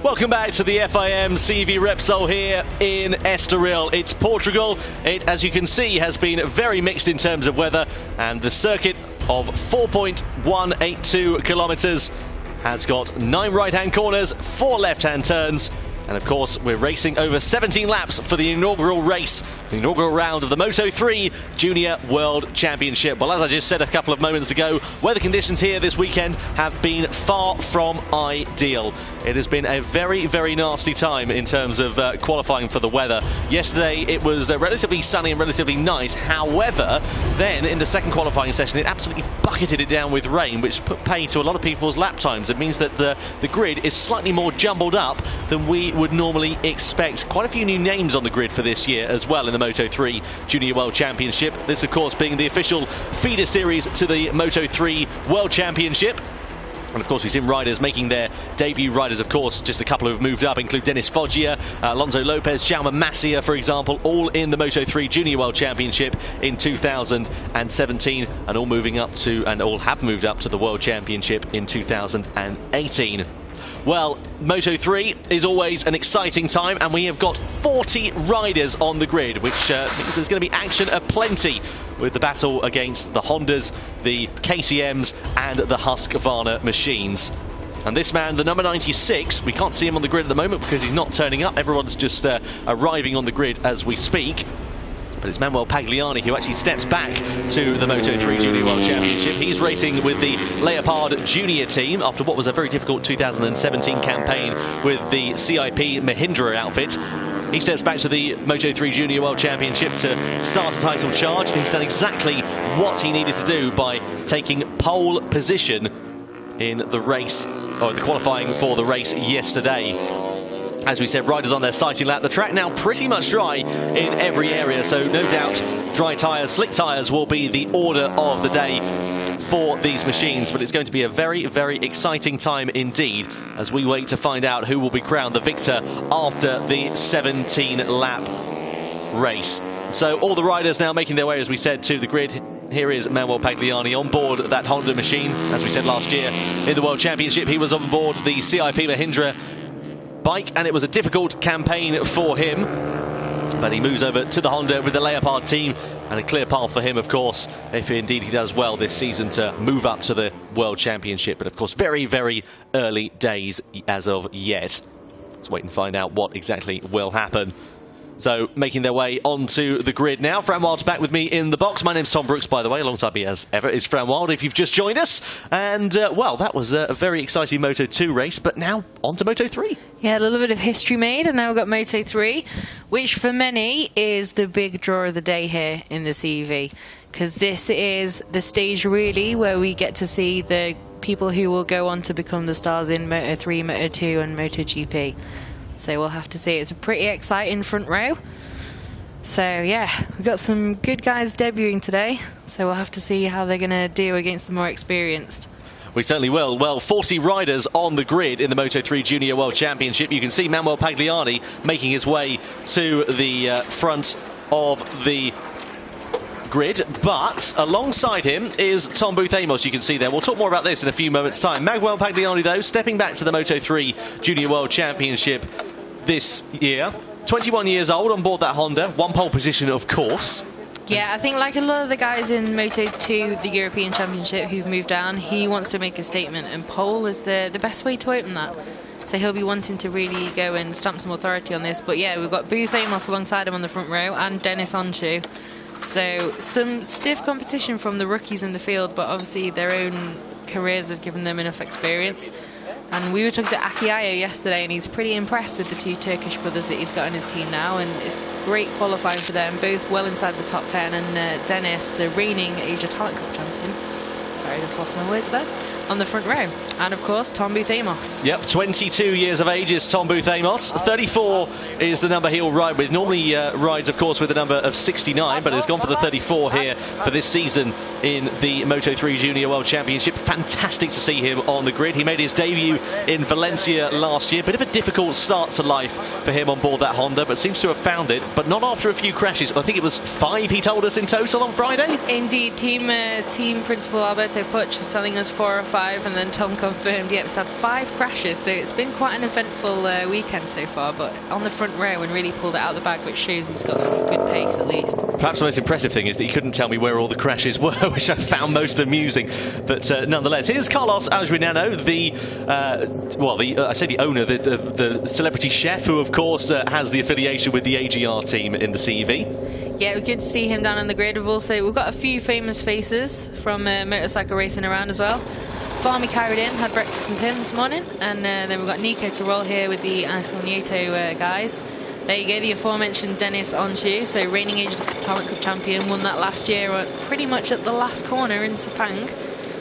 Welcome back to the FIM CEV Repsol here in Estoril. It's Portugal. It, as you can see, has been very mixed in terms of weather, and the circuit of 4.182 kilometers has got 9 right-hand corners, 4 left-hand turns, and of course we're racing over 17 laps for the inaugural race, the inaugural round of the Moto3 Junior World Championship. Well, as I just said a couple of moments ago, weather conditions here this weekend have been far from ideal. It has been a very, very nasty time in terms of qualifying for the weather. Yesterday it was relatively sunny and relatively nice. However, then in the second qualifying session it absolutely bucketed it down with rain, which put pay to a lot of people's lap times. It means that the grid is slightly more jumbled up than we would normally expect. Quite a few new names on the grid for this year as well in the Moto3 Junior World Championship. This, of course, being the official feeder series to the Moto3 World Championship. And of course we've seen riders making their debut. Riders, of course, just a couple who have moved up include Dennis Foggia, Alonso Lopez, Jaume Masia, for example, all in the Moto3 Junior World Championship in 2017, and all moving up to, and all have moved up to the World Championship in 2018. Well, Moto3 is always an exciting time, and we have got 40 riders on the grid, which means there's going to be action aplenty with the battle against the Hondas, the KTMs and the Husqvarna machines. And this man, the number 96, we can't see him on the grid at the moment because he's not turning up. Everyone's just arriving on the grid as we speak. But it's Manuel Pagliani who actually steps back to the Moto3 Junior World Championship. He's racing with the Leopard Junior team after what was a very difficult 2017 campaign with the CIP Mahindra outfit. He steps back to the Moto3 Junior World Championship to start the title charge. He's done exactly what he needed to do by taking pole position in the race, or the qualifying for the race yesterday. As we said, riders on their sighting lap. The track now pretty much dry in every area, so no doubt dry tyres, slick tyres will be the order of the day for these machines. But it's going to be a very, very exciting time indeed as we wait to find out who will be crowned the victor after the 17-lap race. So all the riders now making their way, as we said, to the grid. Here is Manuel Pagliani on board that Honda machine. As we said last year in the World Championship, he was on board the CIP Mahindra bike, and it was a difficult campaign for him, but he moves over to the Honda with the Leopard team, and a clear path for him, of course, if indeed he does well this season, to move up to the World Championship. But of course, very, very early days as of yet. Let's wait and find out what exactly will happen. So, making their way onto the grid now. Fran Wild's back with me in the box. My name's Tom Brooks, by the way. Alongside me, as ever, is Fran Wild, if you've just joined us. And, well, that was a very exciting Moto2 race, but now on to Moto3. Yeah, a little bit of history made, and now we've got Moto3, which for many is the big draw of the day here in the CEV, because this is the stage, really, where we get to see the people who will go on to become the stars in Moto3, Moto2, and MotoGP. So we'll have to see. It's a pretty exciting front row. So yeah, we've got some good guys debuting today. So we'll have to see how they're going to do against the more experienced. We certainly will. Well, 40 riders on the grid in the Moto3 Junior World Championship. You can see Manuel Pagliani making his way to the front of the grid, but alongside him is Tom Booth-Amos, you can see there. We'll talk more about this in a few moments' time. Manuel Pagliani, though, stepping back to the Moto3 Junior World Championship this year. 21 years old, on board that Honda. One pole position, of course. Yeah, I think like a lot of the guys in Moto2, the European Championship, who've moved down, he wants to make a statement, and pole is the best way to open that. So he'll be wanting to really go and stamp some authority on this. But yeah, we've got Booth-Amos alongside him on the front row, and Dennis Onshu. So some stiff competition from the rookies in the field, but obviously their own careers have given them enough experience. And we were talking to Akiayo yesterday, and he's pretty impressed with the 2 Turkish brothers that he's got on his team now, and it's great qualifying for them, both well inside the top 10. And Dennis, the reigning Asia Talent Cup champion, sorry, I just lost my words there, on the front row. And of course, Tom Booth-Amos. Yep, 22 years of age is Tom Booth-Amos. 34 is the number he'll ride with. Normally rides, of course, with a number of 69, but has gone for the 34 here for this season in the Moto3 Junior World Championship. Fantastic to see him on the grid. He made his debut in Valencia last year. Bit of a difficult start to life for him on board that Honda, but seems to have found it, but not after a few crashes. I think it was 5, he told us, in total on Friday. Indeed, team principal Alberto Putch was telling us 4 or 5, and then Tom confirmed, yep, it's had 5 crashes, so it's been quite an eventful weekend so far, but on the front row and really pulled it out of the bag, which shows he's got some good pace at least. Perhaps the most impressive thing is that he couldn't tell me where all the crashes were, which I found most amusing. But nonetheless, here's Carlos Aguinano, the owner, the celebrity chef, who of course has the affiliation with the AGR team in the CEV. Yeah, good to see him down on the grid. We've got a few famous faces from motorcycle racing around as well. Farmy carried in, had breakfast with him this morning, and then we've got Nico Tirol here with the Angel Nieto guys. There you go, the aforementioned Dennis Onchu, so reigning Asian Talent Cup champion, won that last year pretty much at the last corner in Sepang.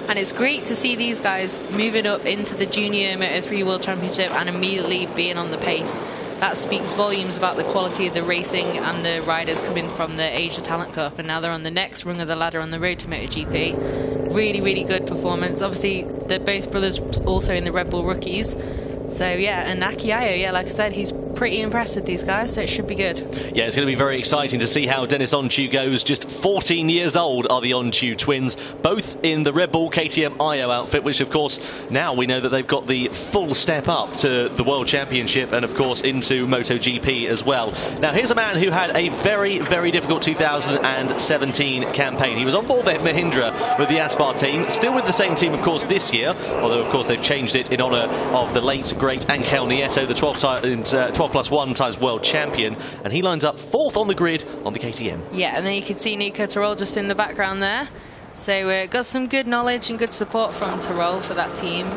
And it's great to see these guys moving up into the Junior Moto3 World Championship and immediately being on the pace. That speaks volumes about the quality of the racing and the riders coming from the Asia Talent Cup, and now they're on the next rung of the ladder on the road to MotoGP. Really, really good performance. Obviously, they're both brothers also in the Red Bull Rookies. So yeah, and Akiayo, yeah, like I said, he's pretty impressed with these guys, so it should be good. Yeah, it's going to be very exciting to see how Dennis Onchu goes. Just 14 years old are the Onchu twins, both in the Red Bull KTM IO outfit, which of course now we know that they've got the full step up to the World Championship and of course into MotoGP as well. Now here's a man who had a very, very difficult 2017 campaign. He was on board the Mahindra with the Aspar team, still with the same team of course this year, although of course they've changed it in honour of the late great Angel Nieto, the 12+1 times world champion, and he lines up 4th on the grid on the KTM. Yeah, and then you can see Nico Tirol just in the background there. So got some good knowledge and good support from Tirol for that team,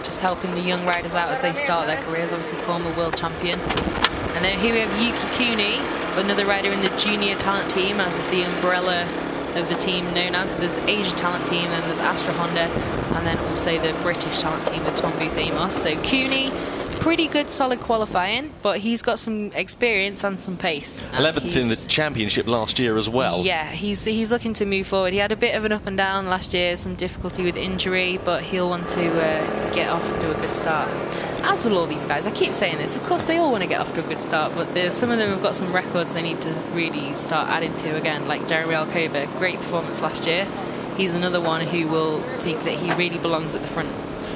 just helping the young riders out as they start their careers, obviously former world champion. And then here we have Yuki Cooney, another rider in the junior talent team, as is the umbrella of the team known as. There's the Asia talent team, and there's Astra Honda, and then also the British talent team with Tom Booth Amos. So Cooney, pretty good solid qualifying, but he's got some experience and some pace. 11th in the championship last year as well. Yeah, he's looking to move forward. He had a bit of an up and down last year, some difficulty with injury, but he'll want to get off to a good start. As with all these guys, I keep saying this, of course they all want to get off to a good start, but some of them have got some records they need to really start adding to again, like Jeremy Alcoba, great performance last year. He's another one who will think that he really belongs at the front.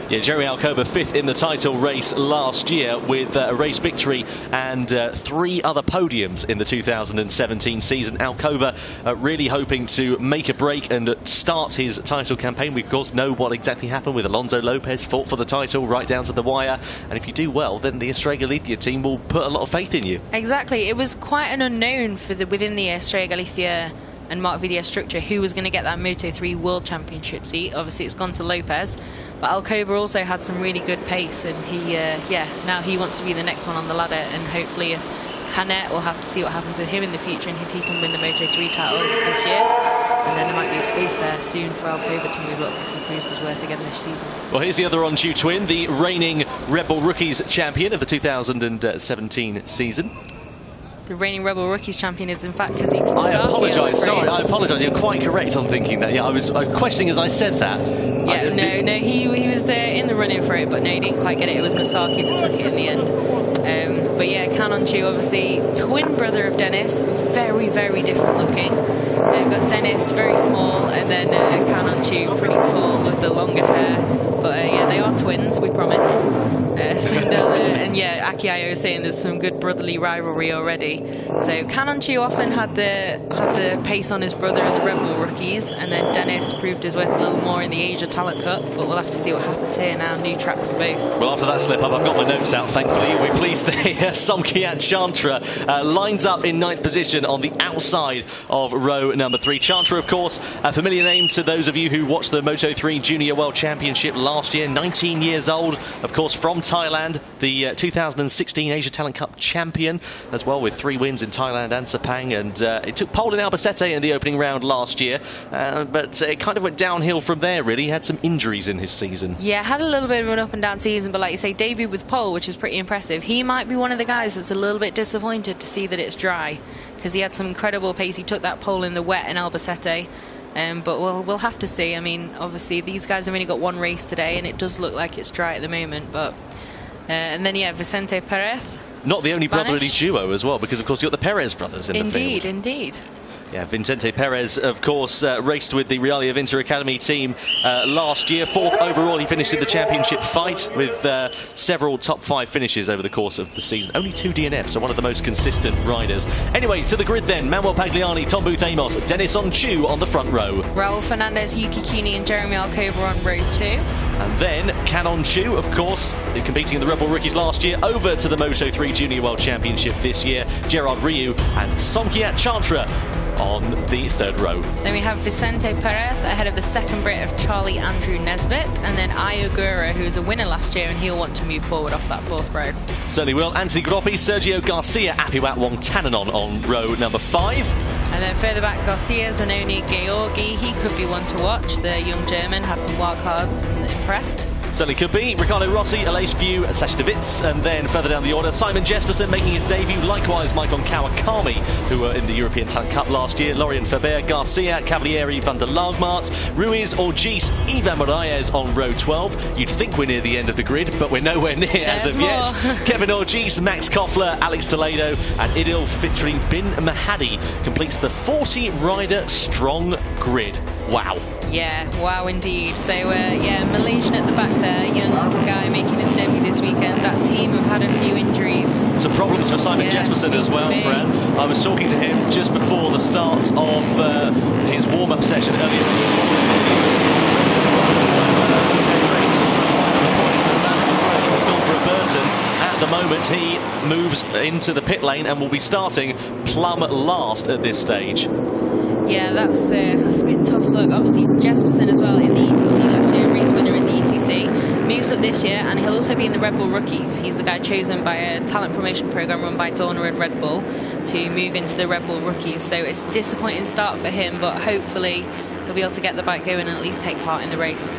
Yeah, Jeremy Alcoba 5th in the title race last year with a race victory and 3 other podiums in the 2017 season. Alcoba really hoping to make a break and start his title campaign. We of course know what exactly happened with Alonso Lopez, fought for the title right down to the wire, and if you do well then the Estrella Galicia team will put a lot of faith in you. Exactly, it was quite an unknown for within the Estrella Galicia and Marc Vidier structure who was going to get that Moto3 World Championship seat. Obviously it's gone to Lopez, but Alcoba also had some really good pace, and he now he wants to be the next one on the ladder, and hopefully Hanet will have to see what happens with him in the future and if he can win the Moto3 title this year, and then there might be a space there soon for Alcoba to move up if he proves his worth again this season. Well, here's the other Onchu twin, the reigning Red Bull Rookies champion of the 2017 season. The reigning Red Bull Rookies champion is in fact Kazuki Misaki. I apologise, sorry, I apologise, you're quite correct on thinking that. Yeah, I was questioning as I said that. Yeah, no, he was in the running for it, but no, he didn't quite get it. It was Misaki that took it in the end. But yeah, Kan Onchu, obviously twin brother of Dennis, very, very different looking. We've got Dennis very small, and then Kan Onchu pretty tall with the longer hair. But yeah, they are twins, we promise. And yeah, Akiayo is saying there's some good brotherly rivalry already. So Kan Onchu often had the pace on his brother in the Red Bull Rookies, and then Dennis proved his worth a little more in the Asia Talent Cup, but we'll have to see what happens here now. New track for both. Well, after that slip up, I've got my notes out, thankfully. We're pleased to hear Somkiat Chantra lines up in 9th position on the outside of row number 3. Chantra, of course, a familiar name to those of you who watched the Moto3 Junior World Championship last year. 19 years old, of course, from Thailand, the 2016 Asia Talent Cup champion, as well, with 3 wins in Thailand and Sepang, and it took pole in Albacete in the opening round last year, but it kind of went downhill from there, really. He had some injuries in his season. Yeah, had a little bit of an up and down season, but like you say, debuted with pole, which is pretty impressive. He might be one of the guys that's a little bit disappointed to see that it's dry, because he had some incredible pace. He took that pole in the wet in Albacete. But we'll have to see. I mean, obviously these guys have only got 1 race today, and it does look like it's dry at the moment. But and then yeah, Vicente Perez, not the only brotherly duo as well, because of course you've got the Perez brothers in the field. Indeed. Yeah, Vicente Perez, of course, raced with the Realia Vinter Academy team last year. 4th overall, he finished in the championship fight with several top 5 finishes over the course of the season. Only 2 DNFs, so one of the most consistent riders. Anyway, to the grid then. Manuel Pagliani, Tom Booth-Amos, Dennis Onchu on the front row. Raul Fernandez, Yuki Cooney and Jeremy Alcover on row 2. And then Canon Chu, of course, competing in the Red Bull Rookies last year, over to the Moto3 Junior World Championship this year. Gerard Ryu and Somkiat Chantra on the 3rd row. Then we have Vicente Perez ahead of the 2nd Brit of Charlie Andrew Nesbitt, and then Ayogura, who was a winner last year, and he'll want to move forward off that 4th row. Certainly will. Anthony Groppi, Sergio Garcia, Apiwat Wongtananon on row number 5. And then further back, Garcia, Zanoni, Georgi. He could be one to watch. The young German had some wild cards and impressed. Certainly could be. Ricardo Rossi, Aleix View, Sasha De Wits, and then further down the order, Simon Jesperson making his debut. Likewise, Maikon Kawakami, who were in the European Talent Cup last year. Lorien Faber, Garcia, Cavalieri, Van der Laagmaert, Ruiz, Orgis, Ivan Moraes on row 12. You'd think we're near the end of the grid, but we're nowhere near as of yet. Kevin Orgis, Max Koffler, Alex Toledo, and Idil Fitri Bin Mahadi completes the 40-rider strong grid. Wow. Yeah, wow indeed. So, yeah, Malaysian at the back there, young guy making his debut this weekend. That team have had a few injuries. Some problems for Simon Jesperson as well, Fran. I was talking to him just before the start of his warm-up session earlier this morning. He's gone for a Burton. At the moment, he moves into the pit lane and will be starting plumb last at this stage. Yeah, that's a bit tough look. Obviously, Jesperson as well in the ETC last year, race winner in the ETC, moves up this year, and he'll also be in the Red Bull Rookies. He's the guy chosen by a talent promotion program run by Dorna and Red Bull to move into the Red Bull Rookies. So it's a disappointing start for him, but hopefully he'll be able to get the bike going and at least take part in the race.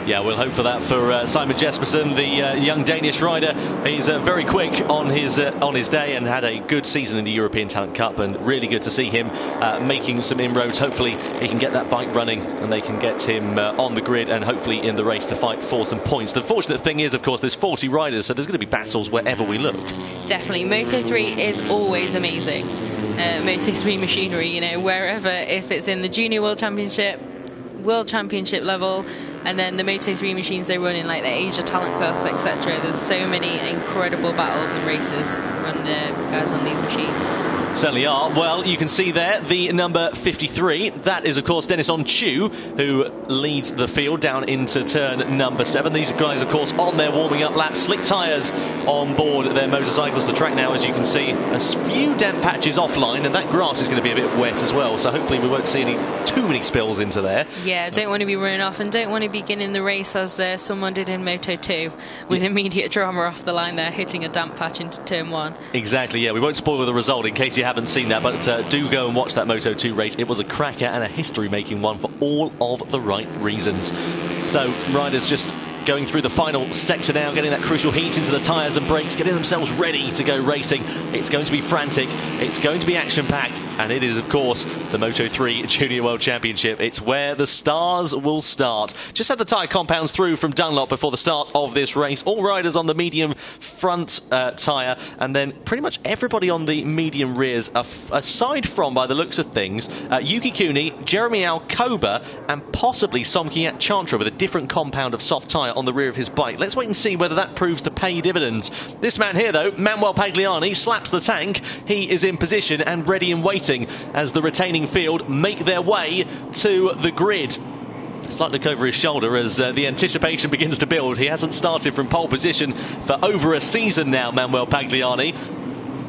Yeah, we'll hope for that for Simon Jesperson, the young Danish rider. He's very quick on his day and had a good season in the European Talent Cup, and really good to see him making some inroads. Hopefully he can get that bike running and they can get him on the grid and hopefully in the race to fight for some points. The fortunate thing is, of course, there's 40 riders, so there's going to be battles wherever we look. Definitely. Moto3 is always amazing. Moto3 machinery, you know, wherever, if it's in the Junior World Championship, World Championship level, and then the Moto3 machines they run in, like the Asia Talent Cup, etc. There's so many incredible battles and races run guys on these machines. Certainly are. Well, you can see there the number 53. That is, of course, Dennis Onchu, who leads the field down into turn number 7. These guys, of course, on their warming up lap. Slick tyres on board their motorcycles. The track now, as you can see, a few damp patches offline, and that grass is going to be a bit wet as well. So hopefully we won't see too many spills into there. Yeah, don't want to be running off and don't want to beginning the race as someone did in Moto2 with immediate drama off the line there, hitting a damp patch into turn 1. Exactly, yeah. We won't spoil the result in case you haven't seen that, but do go and watch that Moto2 race. It was a cracker and a history-making one for all of the right reasons. So riders just going through the final sector now, getting that crucial heat into the tyres and brakes, getting themselves ready to go racing. It's going to be frantic, it's going to be action-packed, and it is, of course, the Moto3 Junior World Championship. It's where the stars will start. Just had the tyre compounds through from Dunlop before the start of this race. All riders on the medium front tyre, and then pretty much everybody on the medium rears, aside from, by the looks of things, Yuki Cooney, Jeremy Alcoba, and possibly Somkiat Chantra with a different compound of soft tyre on the rear of his bike. Let's wait and see whether that proves to pay dividends. This man here, though, Manuel Pagliani, slaps the tank. He is in position and ready and waiting as the retaining field make their way to the grid. Slight look over his shoulder as the anticipation begins to build. He hasn't started from pole position for over a season now, Manuel Pagliani.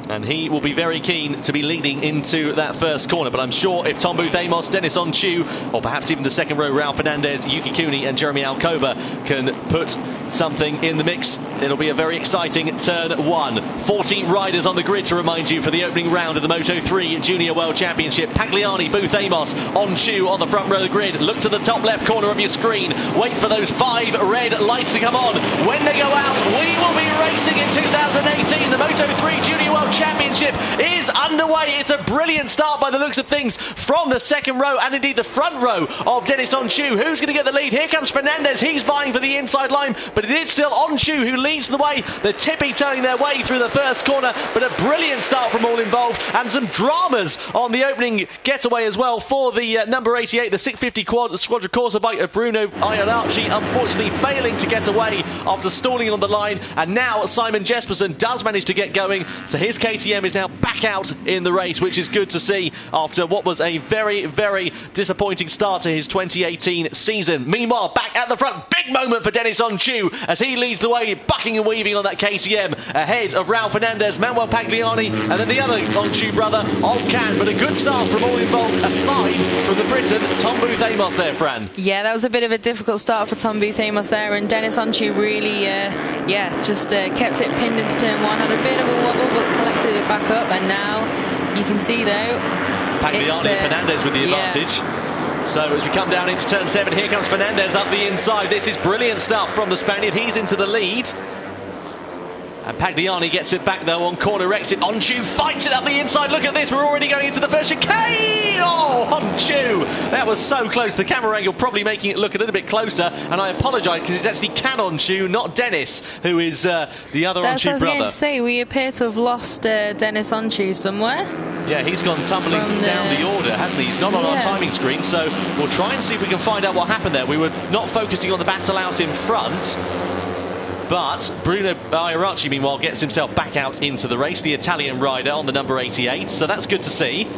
And he will be very keen to be leading into that first corner. But I'm sure if Tom Booth-Amos, Dennis Onchu, or perhaps even the second row, Raul Fernandez, Yuki Cooney and Jeremy Alcoba can put something in the mix, it'll be a very exciting turn 1. 40 riders on the grid to remind you for the opening round of the Moto3 Junior World Championship. Pagliani, Booth-Amos, Onchu on the front row of the grid. Look to the top left corner of your screen. Wait for those 5 red lights to come on. When they go out, we will be racing racing in 2018. The Moto3 Junior World Championship is underway. It's a brilliant start by the looks of things from the second row and indeed the front row of Dennis Onchu. Who's going to get the lead? Here comes Fernandez. He's vying for the inside line, but it is still Onchu who leads the way. The Tippy turning their way through the first corner, but a brilliant start from all involved, and some dramas on the opening getaway as well for the number 88, the 650 Squadra Corsa bike of Bruno Iannacci, unfortunately failing to get away after stalling on the line. And now Simon Jesperson does manage to get going, so his KTM is now back out in the race, which is good to see after what was a very, very disappointing start to his 2018 season. Meanwhile, back at the front, big moment for Dennis Onchu as he leads the way, bucking and weaving on that KTM ahead of Raul Fernandez, Manuel Pagliani, and then the other Onchu brother of Can. But a good start from all involved, aside from the Briton Tom Booth Amos there, Fran. Yeah, that was a bit of a difficult start for Tom Booth Amos there, and Dennis Onchu really just kept it pinned into turn one, had a bit of a wobble but collected it back up, and now you can see though Pagliani and Fernandez with the advantage. So as we come down into turn 7, here comes Fernandez up the inside. This is brilliant stuff from the Spaniard. He's into the lead. And Pagliani gets it back though on corner exit. Onchu fights it up the inside. Look at this, we're already going into the first chicane. Oh, Onchu! That was so close. The camera angle probably making it look a little bit closer. And I apologise because it's actually Can Onchu, not Dennis, who is the other Onchu brother. That's what I was going to say. We appear to have lost Dennis Onchu somewhere. Yeah, he's gone tumbling down the order, hasn't he? He's not on our timing screen, so we'll try and see if we can find out what happened there. We were not focusing on the battle out in front. But Bruno Iannacci, meanwhile, gets himself back out into the race, the Italian rider on the number 88, so that's good to see.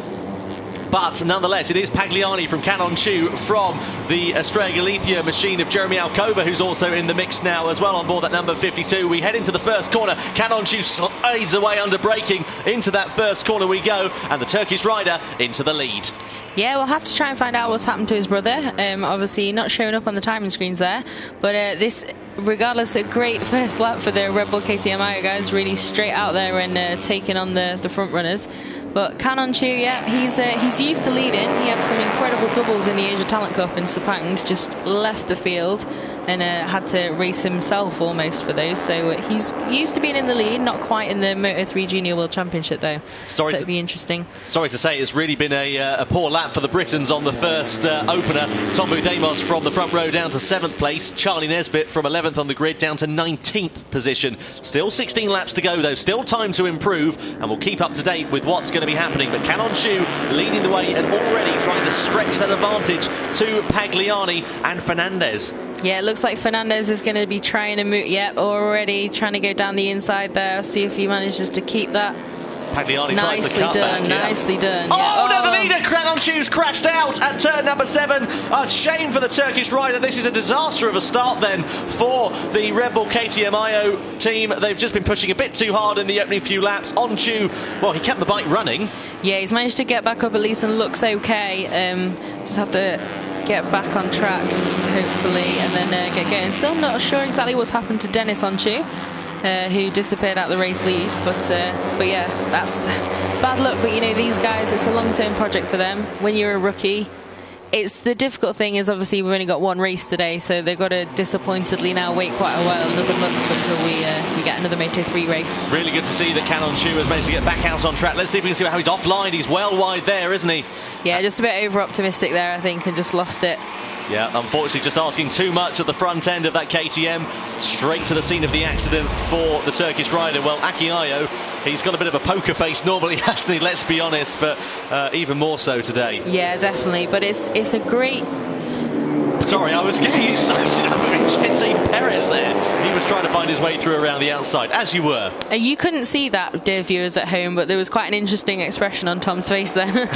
But nonetheless, it is Pagliani from Can Onchu from the Estrella Galicia machine of Jeremy Alcoba, who's also in the mix now as well on board that number 52. We head into the first corner. Can Onchu slides away under braking. Into that first corner we go, and the Turkish rider into the lead. Yeah, we'll have to try and find out what's happened to his brother. Obviously not showing up on the timing screens there, but this, regardless, a great first lap for the Red Bull KTM guys, really straight out there and taking on the front runners. But Can Onchu, yeah, he's used to leading. He had some incredible doubles in the Asia Talent Cup in Sepang, just left the field and had to race himself almost for those. So he's used to being in the lead, not quite in the Moto3 Junior World Championship though. So it'd be interesting. Sorry to say, it's really been a poor lap for the Britons on the first opener. Tom Booth Amos from the front row down to 7th place. Charlie Nesbitt from 11th on the grid down to 19th position. Still 16 laps to go though, still time to improve, and we'll keep up to date with what's going to be happening. But Can Onchu leading the way and already trying to stretch that advantage to Pagliani and Fernandez. Yeah, it looks like Fernandez is going to be trying to move. Yep, already trying to go down the inside there. See if he manages to keep that. Pagliani tries to cut back. Nicely done. Oh, no, the leader, Can Onchu's crashed out at turn number 7. A shame for the Turkish rider. This is a disaster of a start then for the Red Bull KTM team. They've just been pushing a bit too hard in the opening few laps. Onchu, well, he kept the bike running. Yeah, he's managed to get back up at least and looks okay. Just have to get back on track, hopefully, and then get going. Still not sure exactly what's happened to Dennis Onchu, who disappeared out the race lead, but yeah, that's bad luck. But you know, these guys, it's a long-term project for them. When you're a rookie, it's the difficult thing is obviously we've only got one race today, so they've got to disappointedly now wait quite a while, another month until we get another Moto3 race. Really good to see that Can Onchu has managed to get back out on track. Let's see if we can see how he's offline. He's well wide there, isn't he? Yeah, just a bit over-optimistic there, I think, and just lost it. Yeah, unfortunately just asking too much at the front end of that KTM. Straight to the scene of the accident for the Turkish rider. Well, Akiayo, he's got a bit of a poker face normally, hasn't he? Let's be honest, but even more so today. Yeah, definitely. But it's a great... Sorry, I was getting excited over Vicente Perez there. He was trying to find his way through around the outside, as you were. You couldn't see that, dear viewers at home, but there was quite an interesting expression on Tom's face then.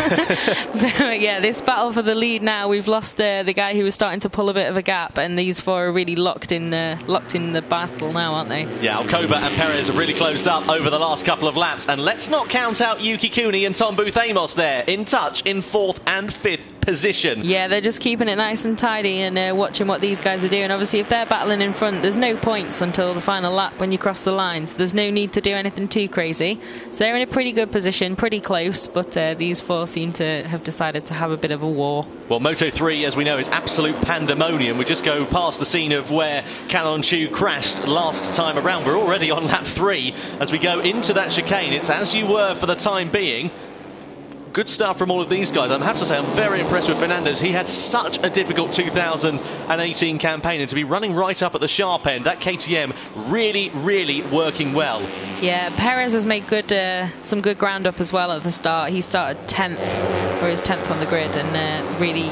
So, yeah, this battle for the lead now, we've lost the guy who was starting to pull a bit of a gap, and these four are really locked in the battle now, aren't they? Yeah, Alcoba and Perez have really closed up over the last couple of laps, and let's not count out Yuki Cooney and Tom Booth Amos there, in touch in 4th and 5th position. Yeah, they're just keeping it nice and tidy and watching what these guys are doing. Obviously, if they're battling in front, there's no points until the final lap when you cross the lines. There's no need to do anything too crazy. So they're in a pretty good position, pretty close, but these four seem to have decided to have a bit of a war. Well, Moto3, as we know, is absolute pandemonium. We just go past the scene of where Calon Chu crashed last time around. We're already on lap 3 as we go into that chicane. It's as you were for the time being. Good stuff from all of these guys. I have to say I'm very impressed with Fernandez. He had such a difficult 2018 campaign, and to be running right up at the sharp end, that KTM really working well. Yeah, Perez has made some good ground up as well at the start. He started 10th, or his 10th on the grid, and really,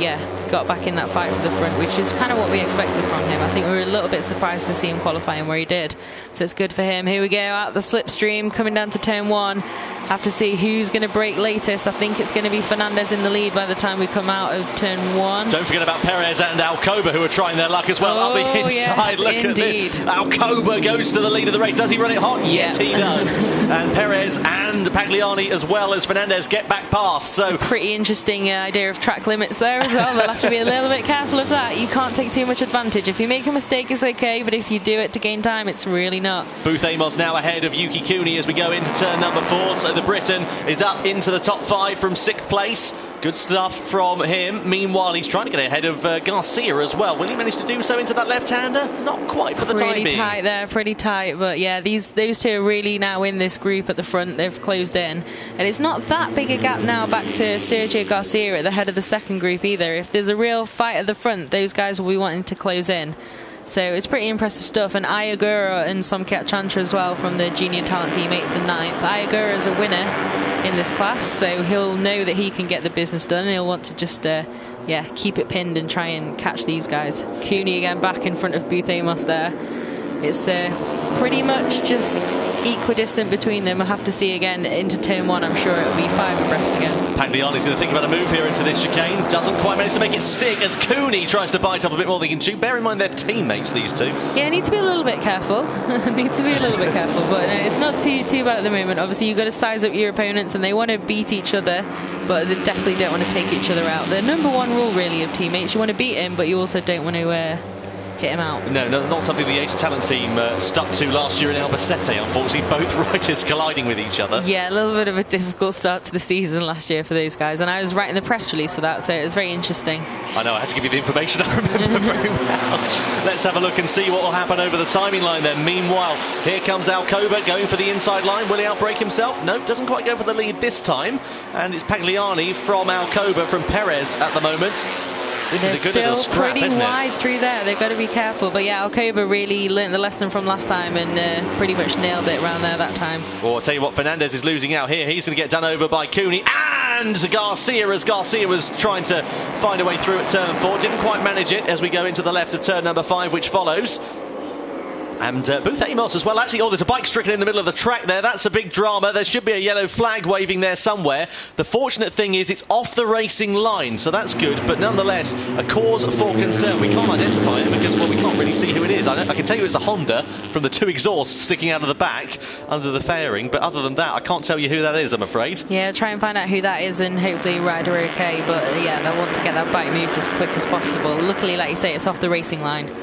got back in that fight for the front, which is kind of what we expected from him. I think we were a little bit surprised to see him qualifying where he did. So it's good for him. Here we go, out the slipstream, coming down to turn 1. Have to see who's going to break latest. I think it's going to be Fernandez in the lead by the time we come out of turn 1. Don't forget about Perez and Alcoba, who are trying their luck as well up the inside. Yes, Look indeed. at this. Alcoba goes to the lead of the race. Does he run it hot? Yes, he does. And Perez and Pagliani, as well as Fernandez, get back past. So pretty interesting idea of track limits there as well. They'll have to be a little bit careful of that. You can't take too much advantage. If you make a mistake, it's okay, but if you do it to gain time, it's really not. Booth Amos now ahead of Yuki Cooney as we go into turn number 4. So the Briton is up into the top 5 from 6th place. Good stuff from him. Meanwhile, he's trying to get ahead of Garcia as well. Will he manage to do so into that left-hander? Not quite for the time being. Pretty tight there, pretty tight. But yeah, those two are really now in this group at the front. They've closed in. And it's not that big a gap now back to Sergio Garcia at the head of the second group either. If there's a real fight at the front, those guys will be wanting to close in. So it's pretty impressive stuff. And Ayagura and Somkiat Chantra as well from the junior talent team, 8th and 9th. Ayagura is a winner in this class, so he'll know that he can get the business done, and he'll want to just keep it pinned and try and catch these guys. Cooney again back in front of Booth Amos there. It's pretty much just equidistant between them. We'll have to see again into turn 1. I'm sure it'll be 5 abreast again. Pagliani's going to think about a move here into this chicane. Doesn't quite manage to make it stick as Cooney tries to bite off a bit more than he can chew. Bear in mind they're teammates, these two. Yeah, need to be a little bit careful. Need to be a little bit careful, but it's not too bad at the moment. Obviously, you've got to size up your opponents, and they want to beat each other, but they definitely don't want to take each other out. The number 1 rule, really, of teammates, you want to beat him, but you also don't want to hit him out. No, not something the Ace Talent team stuck to last year in Albacete, unfortunately. Both riders colliding with each other. Yeah, a little bit of a difficult start to the season last year for those guys, and I was writing the press release for that, so it was very interesting. I know, I had to give you the information I remember very well. Let's have a look and see what will happen over the timing line then. Meanwhile, here comes Alcoba going for the inside line. Will he outbreak himself? No, doesn't quite go for the lead this time, and it's Pagliani from Alcoba from Perez at the moment. This They're is a good still little scrap, pretty isn't wide it? through there. They've got to be careful. But yeah, Alcoba really learnt the lesson from last time and pretty much nailed it around there that time. Well, I'll tell you what, Fernandez is losing out here. He's going to get done over by Cooney and Garcia, as Garcia was trying to find a way through at turn 4. Didn't quite manage it as we go into the left of turn number 5, which follows. And Booth Amos as well. Actually, there's a bike stricken in the middle of the track there. That's a big drama. There should be a yellow flag waving there somewhere. The fortunate thing is it's off the racing line, so that's good. But nonetheless, a cause for concern. We can't identify it because, well, we can't really see who it is. I can tell you it's a Honda from the 2 exhausts sticking out of the back under the fairing. But other than that, I can't tell you who that is, I'm afraid. Yeah, try and find out who that is and hopefully ride her okay. But yeah, they'll want to get that bike moved as quick as possible. Luckily, like you say, it's off the racing line.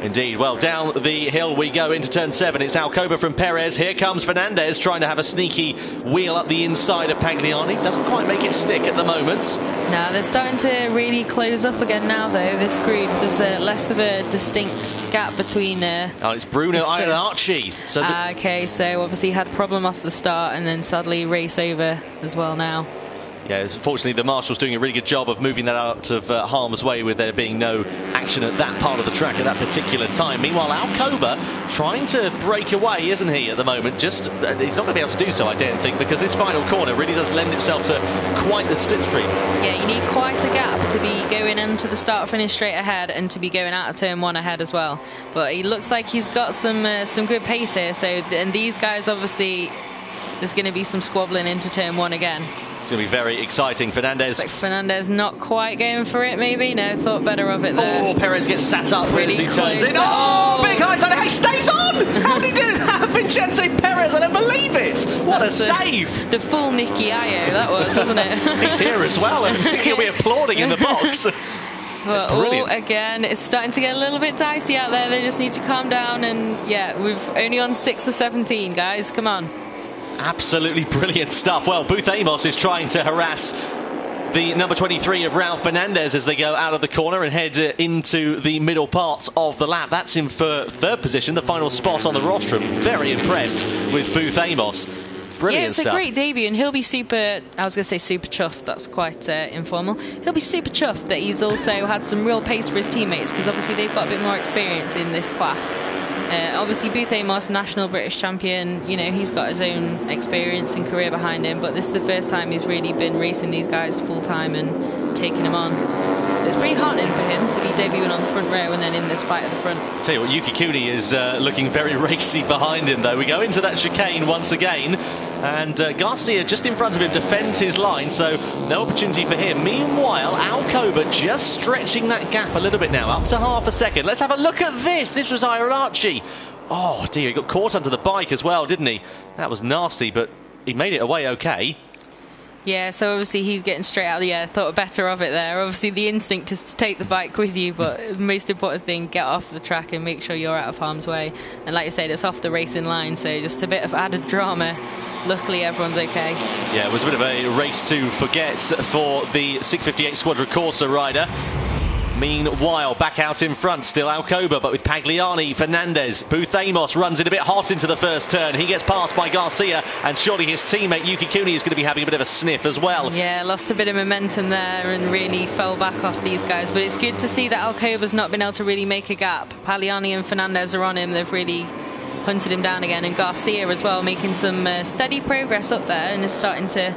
Indeed. Well, down the hill we go into turn 7. It's Alcoba from Perez. Here comes Fernandez trying to have a sneaky wheel up the inside of Pagliani. Doesn't quite make it stick at the moment. No, they're starting to really close up again now, though, this group. There's less of a distinct gap between... it's Bruno and Archie. So okay, so obviously had a problem off the start and then sadly race over as well now. Yeah, unfortunately the marshal's doing a really good job of moving that out of harm's way with there being no action at that part of the track at that particular time. Meanwhile, Alcoba trying to break away, isn't he, at the moment? Just he's not going to be able to do so, I don't think, because this final corner really does lend itself to quite the slipstream. Yeah, you need quite a gap to be going into the start-finish straight ahead and to be going out of turn 1 ahead as well. But he looks like he's got some good pace here. So, and these guys, obviously, there's going to be some squabbling into turn 1 again. It's going to be very exciting. Fernandez. Like Fernandez not quite going for it, maybe. No, thought better of it there. Oh, Perez gets sat up as he turns in. Oh, big high side. He stays on! How did he do that? Vincenzo Perez, I don't believe it. What a save. The full Nicky Ayo, that was, wasn't it? He's here as well, and he'll be applauding in the box. But again, it's starting to get a little bit dicey out there. They just need to calm down. And yeah, we've only on 6 or 17, guys. Come on. Absolutely brilliant stuff. Well, Booth Amos is trying to harass the number 23 of Raul Fernandez as they go out of the corner and head into the middle parts of the lap. That's him for 3rd position, the final spot on the rostrum. Very impressed with Booth Amos. Brilliant stuff. Yeah, it's a great debut, and he'll be super, I was going to say super chuffed, that's quite informal. He'll be super chuffed that he's also had some real pace for his teammates, because obviously they've got a bit more experience in this class. Obviously Booth Amos, national British champion, you know, he's got his own experience and career behind him, but this is the first time he's really been racing these guys full time and taking them on. So it's pretty heartening for him to be debuting on the front row and then in this fight at the front. Tell you what, Yuki Kuni is looking very racy behind him though. We go into that chicane once again, and Garcia just in front of him defends his line, so no opportunity for him. Meanwhile, Alcoba just stretching that gap a little bit now, up to half a second. Let's have a look at this. This was Iarachi. Oh dear, he got caught under the bike as well, didn't he? That was nasty, but he made it away okay. Yeah, so obviously he's getting straight out of the air, thought better of it there. Obviously the instinct is to take the bike with you, but the most important thing, get off the track and make sure you're out of harm's way. And like you said, it's off the racing line, so just a bit of added drama. Luckily everyone's okay. Yeah, it was a bit of a race to forget for the 658 Squadra Corsa rider. Meanwhile, back out in front, still Alcoba, but with Pagliani, Fernandez. Booth Amos runs it a bit hot into the first turn. He gets passed by Garcia, and surely his teammate Yuki Kuni is going to be having a bit of a sniff as well. Yeah, lost a bit of momentum there and really fell back off these guys. But it's good to see that Alcoba's not been able to really make a gap. Pagliani and Fernandez are on him. They've really hunted him down again. And Garcia as well, making some steady progress up there and is starting to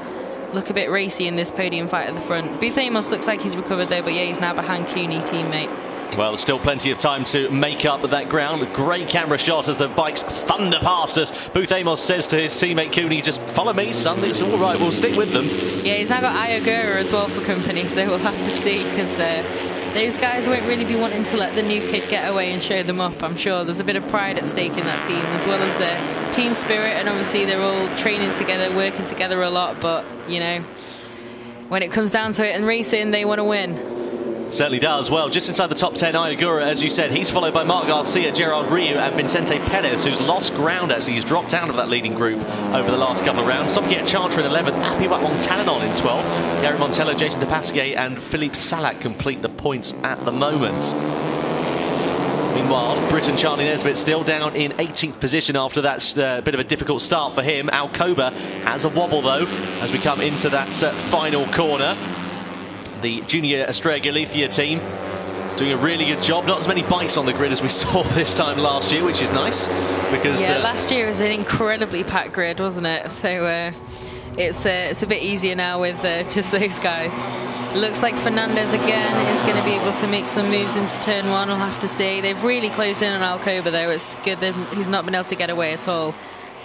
look a bit racy in this podium fight at the front. Booth Amos looks like he's recovered though, but yeah, he's now behind Kuni, teammate. Well, there's still plenty of time to make up that ground. A great camera shot as the bikes thunder past us. Booth Amos says to his teammate Kuni, just follow me, son, it's all right, we'll stick with them. Yeah, he's now got Ayagura as well for company, so we'll have to see, because those guys won't really be wanting to let the new kid get away and show them up, I'm sure. There's a bit of pride at stake in that team, as well as team spirit, and obviously they're all training together, working together a lot, but, you know, when it comes down to it and racing, they want to win. Certainly does. Well, just inside the top 10, Ayagura, as you said, he's followed by Marc Garcia, Gerard Riu and Vicente Perez, who's lost ground actually. He's dropped out of that leading group over the last couple of rounds. Sofiet Charter in 11th, Apiwat Montalanon in 12th. Gary Montello, Jason DePasquier and Philippe Salac complete the points at the moment. Meanwhile, Britain Charlie Nesbitt still down in 18th position after that bit of a difficult start for him. Alcoba has a wobble though as we come into that final corner. The Junior Estrella Galicia team doing a really good job. Not as many bikes on the grid as we saw this time last year, which is nice. Because yeah, last year was an incredibly packed grid, wasn't it? So it's a bit easier now with just those guys. Looks like Fernandez again is going to be able to make some moves into turn one. We'll have to see. They've really closed in on Alcoba though. It's good that he's not been able to get away at all.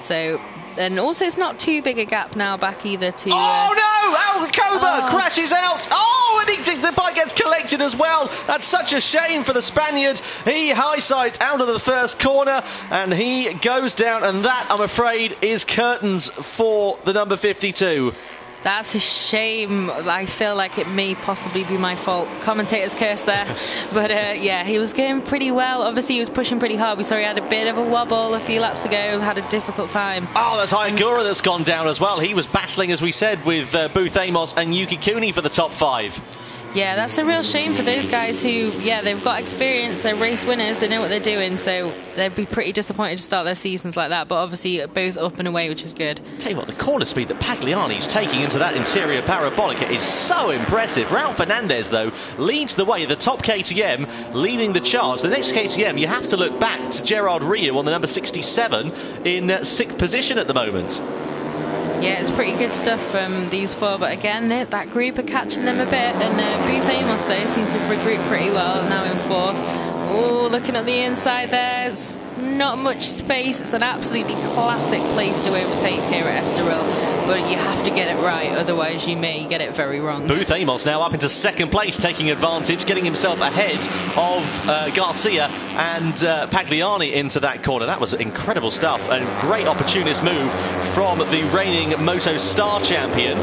So, and also it's not too big a gap now back either to... Oh no! Alcoba crashes out! Oh, and the bike gets collected as well. That's such a shame for the Spaniard. He high-sides out of the first corner and he goes down, and that, I'm afraid, is curtains for the number 52. That's a shame. I feel like it may possibly be my fault. Commentator's curse there. But yeah, he was going pretty well. Obviously, he was pushing pretty hard. We saw he had a bit of a wobble a few laps ago, had a difficult time. Oh, that's Ayagura that's gone down as well. He was battling, as we said, with Booth Amos and Yuki Kuni for the top 5. Yeah, that's a real shame for those guys who, yeah, they've got experience, they're race winners, they know what they're doing, so they'd be pretty disappointed to start their seasons like that, but obviously both up and away, which is good. Tell you what, the corner speed that Pagliani's taking into that interior parabolic is so impressive. Raul Fernandez, though, leads the way, the top KTM leading the charge. The next KTM, you have to look back to Gerard Riu on the number 67 in 6th position at the moment. Yeah, it's pretty good stuff from these four, but again, that group are catching them a bit, and Booth Amos, though, seems to have regrouped pretty well, now in 4th. Oh, looking at the inside there, it's not much space. It's an absolutely classic place to overtake here at Estoril, but you have to get it right, otherwise you may get it very wrong. Booth Amos now up into 2nd place, taking advantage, getting himself ahead of Garcia and Pagliani into that corner. That was incredible stuff, a great opportunist move from the reigning Moto Star champion.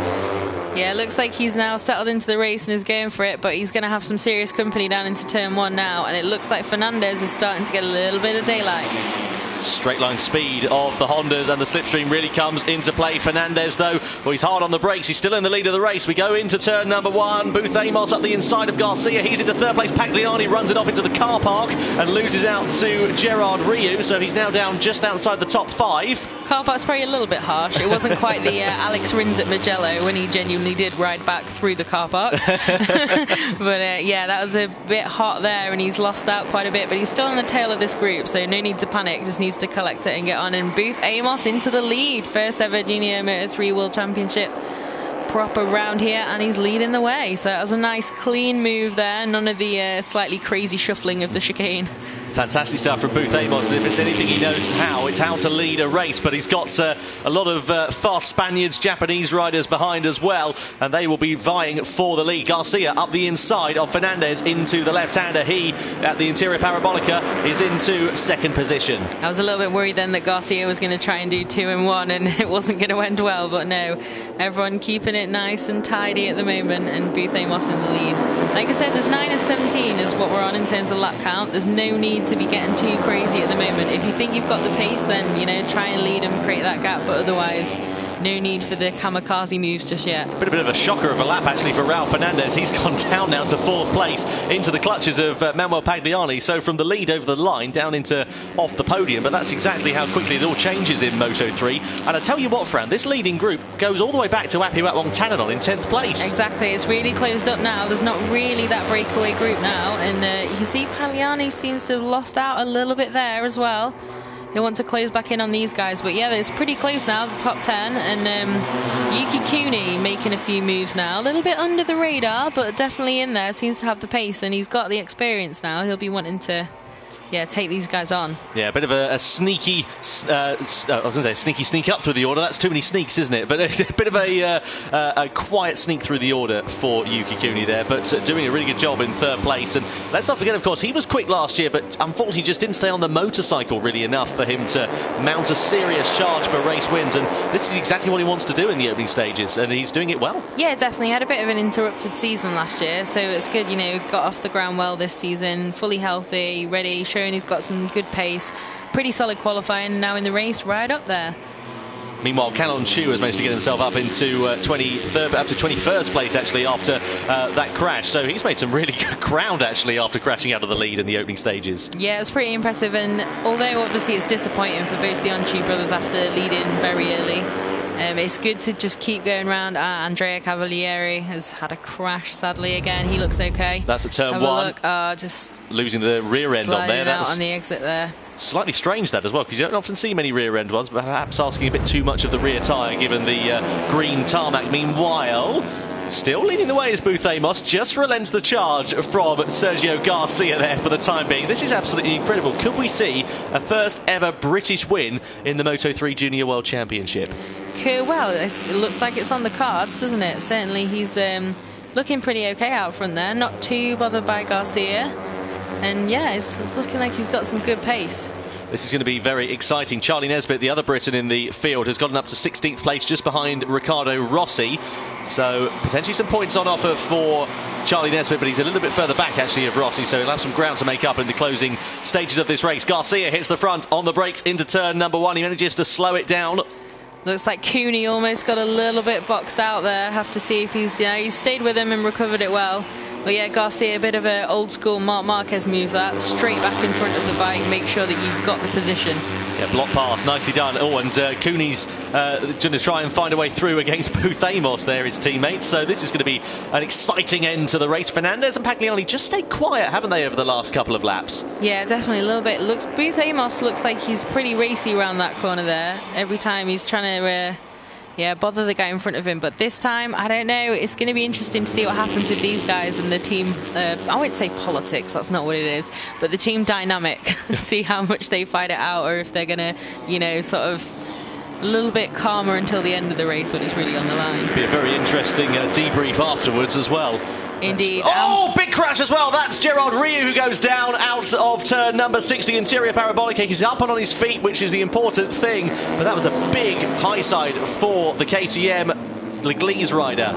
Yeah, it looks like he's now settled into the race and is going for it, but he's going to have some serious company down into turn 1 now, and it looks like Fernandez is starting to get a little bit of daylight. Straight line speed of the Hondas, and the slipstream really comes into play. Fernandez, though, well, he's hard on the brakes. He's still in the lead of the race. We go into turn number 1. Booth Amos up the inside of Garcia. He's into third place. Pagliani runs it off into the car park and loses out to Gerard Riou. So he's now down just outside the top 5. Car park's probably a little bit harsh. It wasn't quite the Alex Rins at Mugello when he genuinely did ride back through the car park. But yeah, that was a bit hot there, and he's lost out quite a bit. But he's still on the tail of this group, so no need to panic. Just needs to collect it and get on. And Booth Amos into the lead. First ever Junior Moto3 World Championship proper round here, and he's leading the way. So that was a nice clean move there. None of the slightly crazy shuffling of the chicane. Fantastic stuff from Booth Amos. If there's anything he knows how, it's how to lead a race. But he's got a lot of fast Spaniards, Japanese riders behind as well, and they will be vying for the lead. Garcia up the inside of Fernandez into the left-hander. He, at the interior parabolica, is into second position. I was a little bit worried then that Garcia was going to try and do 2 in 1, and it wasn't going to end well, but no. Everyone keeping it nice and tidy at the moment, and Booth Amos in the lead. Like I said, there's 9 of 17 is what we're on in terms of lap count. There's no need to be getting too crazy at the moment. If you think you've got the pace, then, you know, try and lead and create that gap, but otherwise no need for the kamikaze moves just yet. A bit of a shocker of a lap actually for Raul Fernandez. He's gone down now to 4th place into the clutches of Manuel Pagliani. So from the lead over the line down into off the podium. But that's exactly how quickly it all changes in Moto3. And I tell you what, Fran, this leading group goes all the way back to Apiwatwong Tananol in 10th place. Exactly, it's really closed up now. There's not really that breakaway group now, and you can see Pagliani seems to have lost out a little bit there as well. He'll want to close back in on these guys, but yeah, it's pretty close now, the top 10, and Yuki Kuni making a few moves now, a little bit under the radar, but definitely in there, seems to have the pace, and he's got the experience now. He'll be wanting to, yeah, take these guys on. Yeah, a bit of a sneaky, I was going to say sneaky sneak up through the order. That's too many sneaks, isn't it? But it's a bit of a quiet sneak through the order for Yuki Kuni there, but doing a really good job in 3rd place. And let's not forget, of course, he was quick last year, but unfortunately just didn't stay on the motorcycle really enough for him to mount a serious charge for race wins. And this is exactly what he wants to do in the opening stages, and he's doing it well. Yeah, definitely. Had a bit of an interrupted season last year, so it's good, you know, got off the ground well this season, fully healthy, ready, he's got some good pace, pretty solid qualifying, and now in the race right up there. Meanwhile, Calon Chu has managed to get himself up into 23rd, up to 21st place actually after that crash. So he's made some really good ground actually after crashing out of the lead in the opening stages. Yeah, it's pretty impressive, and although obviously it's disappointing for both the Onchu brothers after leading very early, it's good to just keep going round. Andrea Cavalieri has had a crash, sadly, again. He looks okay. That's at turn 1. Look. Just losing the rear end on there. That was on the exit there. Slightly strange that as well, because you don't often see many rear end ones, but perhaps asking a bit too much of the rear tyre given the green tarmac. Meanwhile, still leading the way is Booth Amos, just relents the charge from Sergio Garcia there for the time being. This is absolutely incredible. Could we see a first ever British win in the Moto3 Junior World Championship? Well, it looks like it's on the cards, doesn't it? Certainly he's looking pretty okay out front there, not too bothered by Garcia. And yeah, it's looking like he's got some good pace. This is going to be very exciting. Charlie Nesbitt, the other Briton in the field, has gotten up to 16th place just behind Riccardo Rossi. So potentially some points on offer for Charlie Nesbitt, but he's a little bit further back actually of Rossi, so he'll have some ground to make up in the closing stages of this race. Garcia hits the front on the brakes into turn number 1. He manages to slow it down. Looks like Cooney almost got a little bit boxed out there. Have to see if he's, he's stayed with him and recovered it well. But yeah, Garcia, a bit of an old school Marc Marquez move that. Straight back in front of the bike, make sure that you've got the position. Yeah, block pass, nicely done. Oh, and Cooney's going to try and find a way through against Booth Amos there, his teammates. So this is going to be an exciting end to the race. Fernandez and Pagliani just stayed quiet, haven't they, over the last couple of laps? Yeah, definitely a little bit. Booth Amos looks like he's pretty racy around that corner there. Every time he's trying to... bother the guy in front of him. But this time, I don't know. It's going to be interesting to see what happens with these guys and the team. I won't say politics, that's not what it is. But the team dynamic. See how much they fight it out, or if they're going to, sort of a little bit calmer until the end of the race when it's really on the line. It'll be a very interesting debrief afterwards as well. Indeed. Oh, big crash as well. That's Gerard Riou who goes down out of turn number 6, the interior parabolic. He's up and on his feet, which is the important thing. But that was a big high side for the KTM. Leglise rider.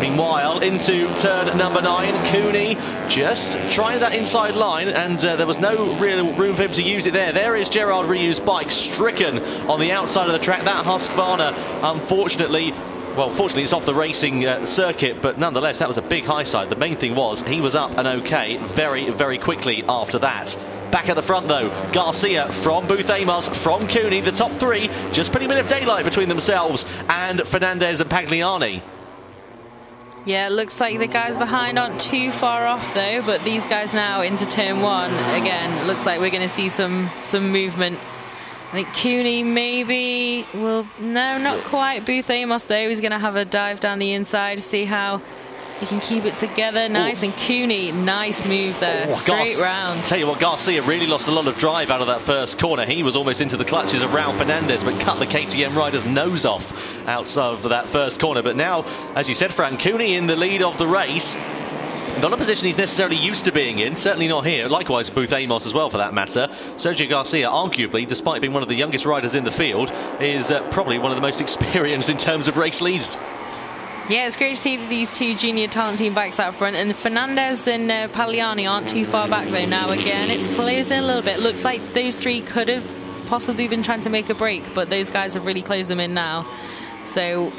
Meanwhile, into turn number 9, Cooney just trying that inside line, and there was no real room for him to use it there. There is Gerard Rieu's bike stricken on the outside of the track. That Husqvarna, unfortunately, well, fortunately it's off the racing circuit, but nonetheless that was a big high side. The main thing was he was up and okay very, very quickly after that. Back at the front though, Garcia from Booth Amos, from Cooney, the top 3, just putting a bit of daylight between themselves and Fernandez and Pagliani. Yeah, it looks like the guys behind aren't too far off though, but these guys now into turn 1 again. Looks like we're going to see some movement. I think Cooney maybe will, no, not quite. Booth Amos though, he's going to have a dive down the inside to see how he can keep it together. Nice. And Cooney, nice move there, straight round. Tell you what, Garcia really lost a lot of drive out of that first corner. He was almost into the clutches of Raul Fernandez, but cut the KTM rider's nose off outside of that first corner. But now, as you said, Fran, Cooney in the lead of the race. Not a position he's necessarily used to being in, certainly not here. Likewise, Booth Amos as well, for that matter. Sergio Garcia, arguably, despite being one of the youngest riders in the field, is probably one of the most experienced in terms of race leads. Yeah, it's great to see these 2 junior talent team bikes out front, and Fernandez and Pagliani aren't too far back though now. Again, it's closing a little bit. Looks like those 3 could have possibly been trying to make a break, but those guys have really closed them in now. So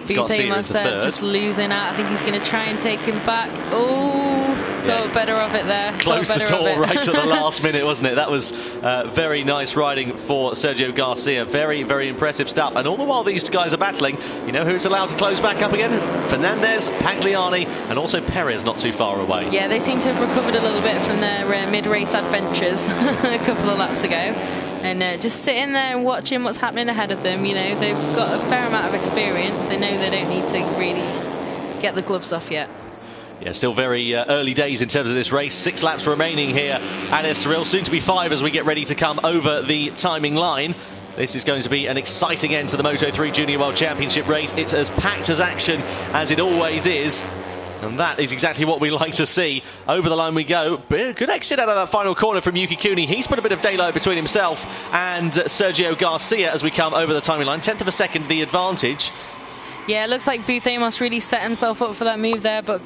Booth Amos there just losing out. I think he's going to try and take him back. Oh, thought better of it there. Close the door right at the last minute, wasn't it? That was very nice riding for Sergio Garcia. Very, very impressive stuff. And all the while these guys are battling, you know who's allowed to close back up again? Fernandez, Pagliani, and also Perez not too far away. Yeah, they seem to have recovered a little bit from their mid-race adventures a couple of laps ago. And just sitting there and watching what's happening ahead of them. You know, they've got a fair amount of experience. They know they don't need to really get the gloves off yet. Yeah, still very early days in terms of this race. 6 laps remaining here at Estoril, soon to be 5 as we get ready to come over the timing line. This is going to be an exciting end to the Moto3 Junior World Championship race. It's as packed as action as it always is. And that is exactly what we like to see. Over the line we go. Good exit out of that final corner from Yuki Cooney. He's put a bit of daylight between himself and Sergio Garcia as we come over the timing line. 10th of a second the advantage. Yeah, it looks like Booth Amos really set himself up for that move there, but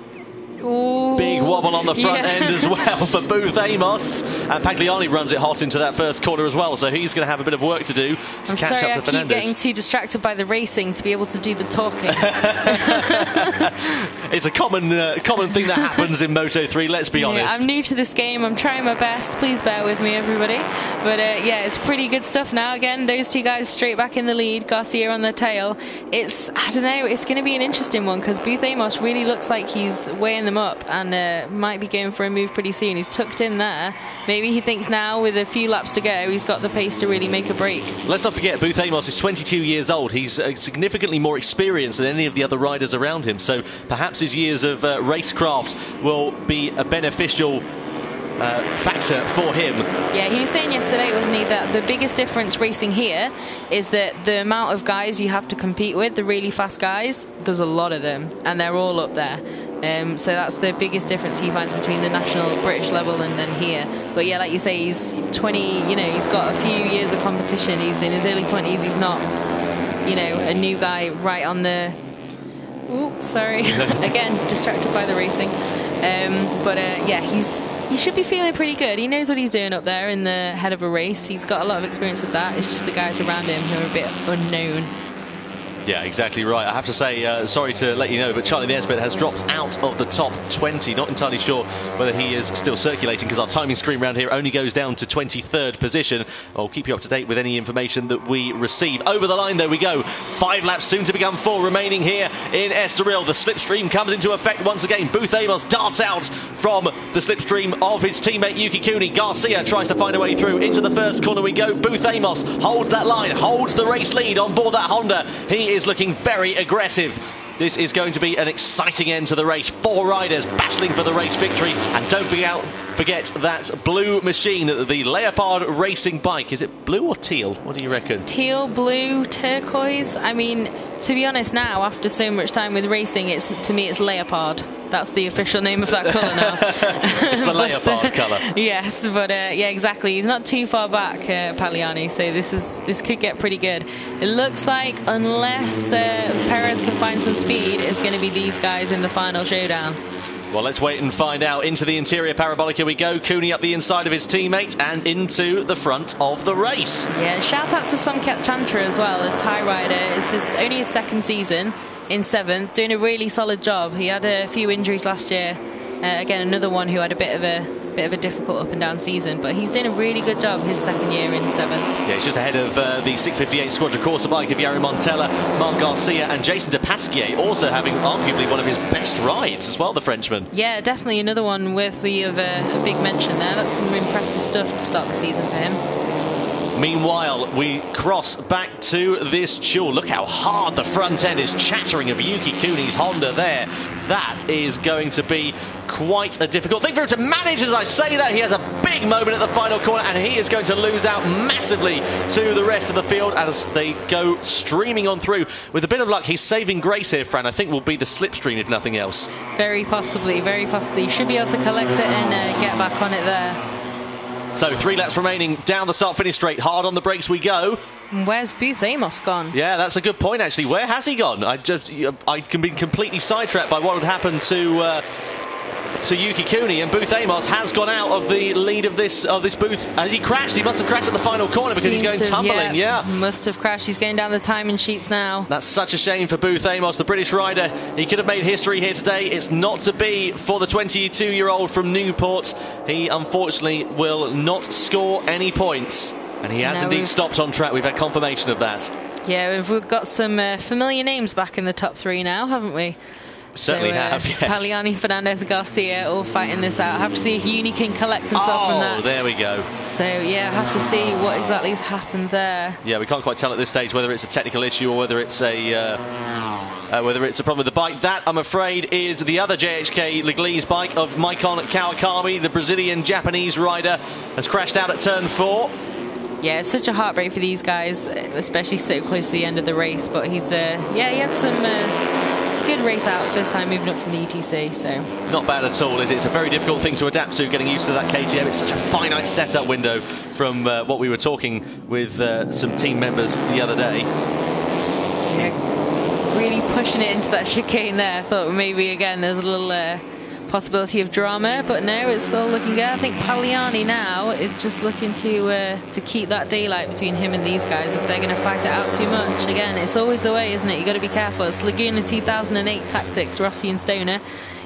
ooh, big wobble on the front end as well for Booth Amos. And Pagliani runs it hot into that first corner as well, so he's going to have a bit of work to do to catch up to Fernandez. I keep getting too distracted by the racing to be able to do the talking. It's a common thing that happens in Moto3, let's be honest. I'm new to this game, I'm trying my best, please bear with me everybody. But yeah, it's pretty good stuff now. Again, those 2 guys straight back in the lead, Garcia on the tail. It's, I don't know, it's going to be an interesting one because Booth Amos really looks like he's weighing them up and might be going for a move pretty soon. He's tucked in there. Maybe he thinks now with a few laps to go he's got the pace to really make a break. Let's not forget Booth Amos is 22 years old. He's significantly more experienced than any of the other riders around him, so perhaps his years of racecraft will be a beneficial factor for him. Yeah, he was saying yesterday, wasn't he, that the biggest difference racing here is that the amount of guys you have to compete with, the really fast guys, there's a lot of them and they're all up there. So that's the biggest difference he finds between the national British level and then here. But yeah, like you say, he's 20, you know, he's got a few years of competition. He's in his early 20s. He's not, you know, a new guy right on the... Ooh, sorry. Again, distracted by the racing. But yeah, he should be feeling pretty good. He knows what he's doing up there in the head of a race. He's got a lot of experience with that. It's just the guys around him who are a bit unknown. Yeah, exactly right. I have to say, sorry to let you know, but Charlie Nesbitt has dropped out of the top 20. Not entirely sure whether he is still circulating because our timing screen around here only goes down to 23rd position. I'll keep you up to date with any information that we receive. Over the line, there we go. 5 laps soon to become 4 remaining here in Estoril. The slipstream comes into effect once again. Booth Amos darts out from the slipstream of his teammate Yuki Cooney. Garcia tries to find a way through. Into the first corner we go. Booth Amos holds that line, holds the race lead on board that Honda. He is looking very aggressive. This is going to be an exciting end to the race. 4 riders battling for the race victory. And don't forget that blue machine, the Leopard racing bike. Is it blue or teal? What do you reckon? Teal, blue, turquoise. I mean, to be honest now, after so much time with racing, to me it's Leopard. That's the official name of that colour now. It's the leopard colour. Yes, but yeah, exactly. He's not too far back, Pagliani, so this could get pretty good. It looks like unless Perez can find some speed, it's going to be these guys in the final showdown. Well, let's wait and find out. Into the interior parabolic we go. Cooney up the inside of his teammate and into the front of the race. Yeah, shout out to Somkat Chantra as well, a Thai rider. It's only his second season in 7th, doing a really solid job. He had a few injuries last year. Again, another one who had a bit of a difficult up and down season, but he's doing a really good job his second year in 7th. Yeah, he's just ahead of the 658 Squadra Corsa bike of Yari Montella, Marc Garcia and Jason Depasquier, also having arguably one of his best rides as well, the Frenchman. Yeah, definitely another one worthy of a big mention there. That's some impressive stuff to start the season for him. Meanwhile, we cross back to this duel. Look how hard the front end is chattering of Yuki Cooney's Honda there. That is going to be quite a difficult thing for him to manage. As I say that, he has a big moment at the final corner, and he is going to lose out massively to the rest of the field as they go streaming on through. With a bit of luck, he's saving grace here, Fran. I think will be the slipstream, if nothing else. Very possibly, very possibly. You should be able to collect it and get back on it there. So 3 laps remaining down the start-finish straight. Hard on the brakes we go. Where's Booth Amos gone? Yeah, that's a good point, actually. Where has he gone? I can be completely sidetracked by what would happen to Yuki Cooney, and Booth Amos has gone out of the lead of this booth. Has he crashed? He must have crashed at the final corner because he's going tumbling. Yeah, must have crashed. He's going down the timing sheets now. That's such a shame for Booth Amos, the British rider. He could have made history here today. It's not to be for the 22-year-old from Newport. He unfortunately will not score any points, and he has indeed stopped on track. We've had confirmation of that. Yeah, we've got some familiar names back in the top 3 now, haven't we? Certainly have, yes. Pagliani, Fernandez, Garcia all fighting this out. I have to see if Uni can collect himself from that. Oh, there we go. So, yeah, I have to see what exactly has happened there. Yeah, we can't quite tell at this stage whether it's a technical issue or whether it's a problem with the bike. That, I'm afraid, is the other JHK Leglise bike of Maikon Kawakami, the Brazilian-Japanese rider, has crashed out at turn 4. Yeah, it's such a heartbreak for these guys, especially so close to the end of the race. But he's, yeah, he had some good race out first time moving up from the ETC, so not bad at all, is it? It's a very difficult thing to adapt to, getting used to that KTM. It's such a finite setup window from what we were talking with some team members the other day. Yeah, really pushing it into that chicane there. I thought maybe again there's a little possibility of drama, but no, it's all looking good. I think Pagliani now is just looking to keep that daylight between him and these guys if they're going to fight it out too much. Again, it's always the way, isn't it? You've got to be careful. It's Laguna 2008 tactics, Rossi and Stoner.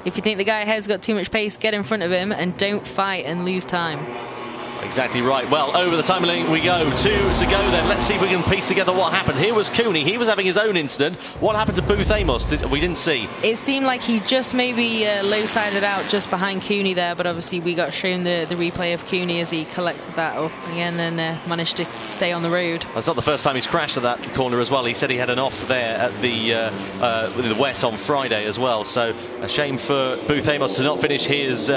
If you think the guy ahead's got too much pace, get in front of him and don't fight and lose time. Exactly right. Well, over the time limit we go. 2 to go then. Let's see if we can piece together what happened. Here was Cooney. He was having his own incident. What happened to Booth Amos? We didn't see. It seemed like he just maybe low-sided out just behind Cooney there, but obviously we got shown the replay of Cooney as he collected that up again and managed to stay on the road. That's not the first time he's crashed at that corner as well. He said he had an off there at the wet on Friday as well. So a shame for Booth Amos to not finish his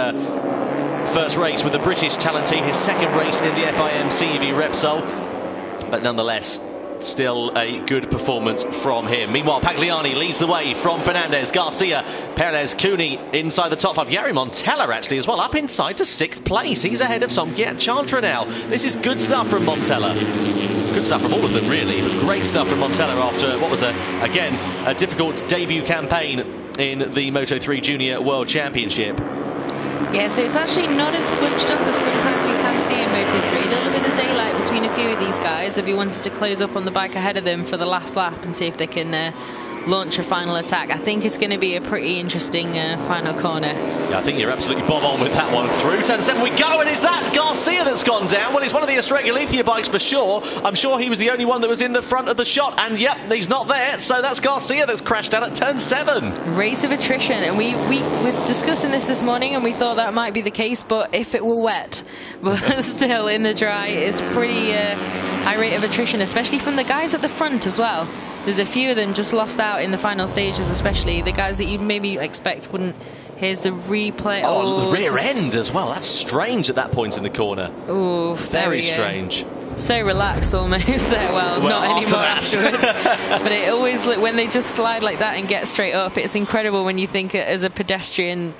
first race with the British Talentee, his second race in the FIM CEV Repsol, but nonetheless still a good performance from him. Meanwhile, Pagliani leads the way from Fernandez, Garcia, Perez, Cooney inside the top 5. Yari Montella actually as well, up inside to 6th place. He's ahead of Somkiat Chantra now. This is good stuff from Montella. Good stuff from all of them really, but great stuff from Montella after what was again a difficult debut campaign in the Moto3 Junior World Championship. Yeah, so it's actually not as bunched up as sometimes we can see in Moto3. A little bit of daylight between a few of these guys if you wanted to close up on the bike ahead of them for the last lap and see if they can launch a final attack. I think it's going to be a pretty interesting final corner. Yeah, I think you're absolutely bob on with that one. Through turn 7 we go, and is that Garcia that's gone down? Well, it's one of the Estoril Galicia bikes for sure. I'm sure he was the only one that was in the front of the shot, and yep, he's not there, so that's Garcia that's crashed out at turn 7. Race of attrition, and we were discussing this morning, and we thought that might be the case, but if it were wet, but still in the dry, it's pretty high rate of attrition, especially from the guys at the front as well. There's a few of them just lost out in the final stages, especially the guys that you'd maybe expect wouldn't Here's the replay. Oh, rear end as well. That's strange at that point in the corner. Oh, very strange. So relaxed almost there. Well, not anymore afterwards. But it always, when they just slide like that and get straight up, it's incredible when you think as a pedestrian,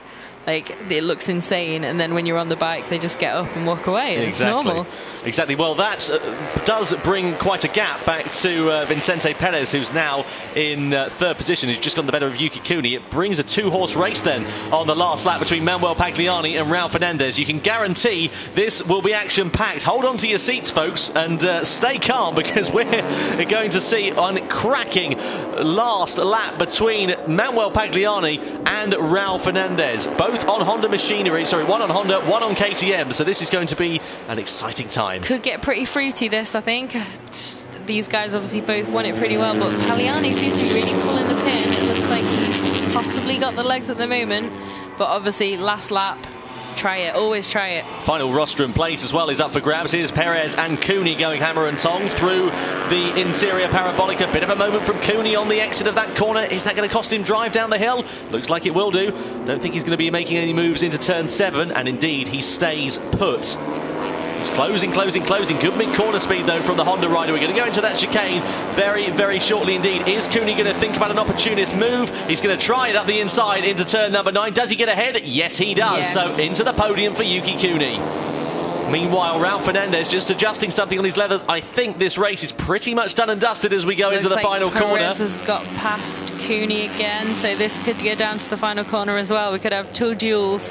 like, it looks insane, and then when you're on the bike, they just get up and walk away. It's normal. Exactly. Well, that does bring quite a gap back to Vicente Perez, who's now in third position. He's just got the better of Yuki Cooney. It brings a two-horse race then on the last lap between Manuel Pagliani and Raul Fernandez. You can guarantee this will be action-packed. Hold on to your seats, folks, and stay calm, because we're going to see a cracking last lap between Manuel Pagliani and Raul Fernandez. Both on Honda machinery, sorry, one on Honda, one on KTM, so this is going to be an exciting time. Could get pretty fruity, this, I think. These guys obviously both won it pretty well, but Pagliani seems to be really pulling the pin. It looks like he's possibly got the legs at the moment, but obviously last lap, try it, always try it. Final rostrum place as well is up for grabs. Here's Perez and Cooney going hammer and tong through the interior parabolic. A bit of a moment from Cooney on the exit of that corner. Is that going to cost him drive down the hill? Looks like it will do. Don't think he's going to be making any moves into turn 7, and indeed he stays put. He's closing. Good mid-corner speed, though, from the Honda rider. We're going to go into that chicane very, very shortly indeed. Is Cooney going to think about an opportunist move? He's going to try it up the inside into turn number 9. Does he get ahead? Yes, he does. Yes. So into the podium for Yuki Cooney. Meanwhile, Raul Fernandez just adjusting something on his leathers. I think this race is pretty much done and dusted as we go into the final corner. Perez has got past Cooney again, so this could go down to the final corner as well. We could have two duels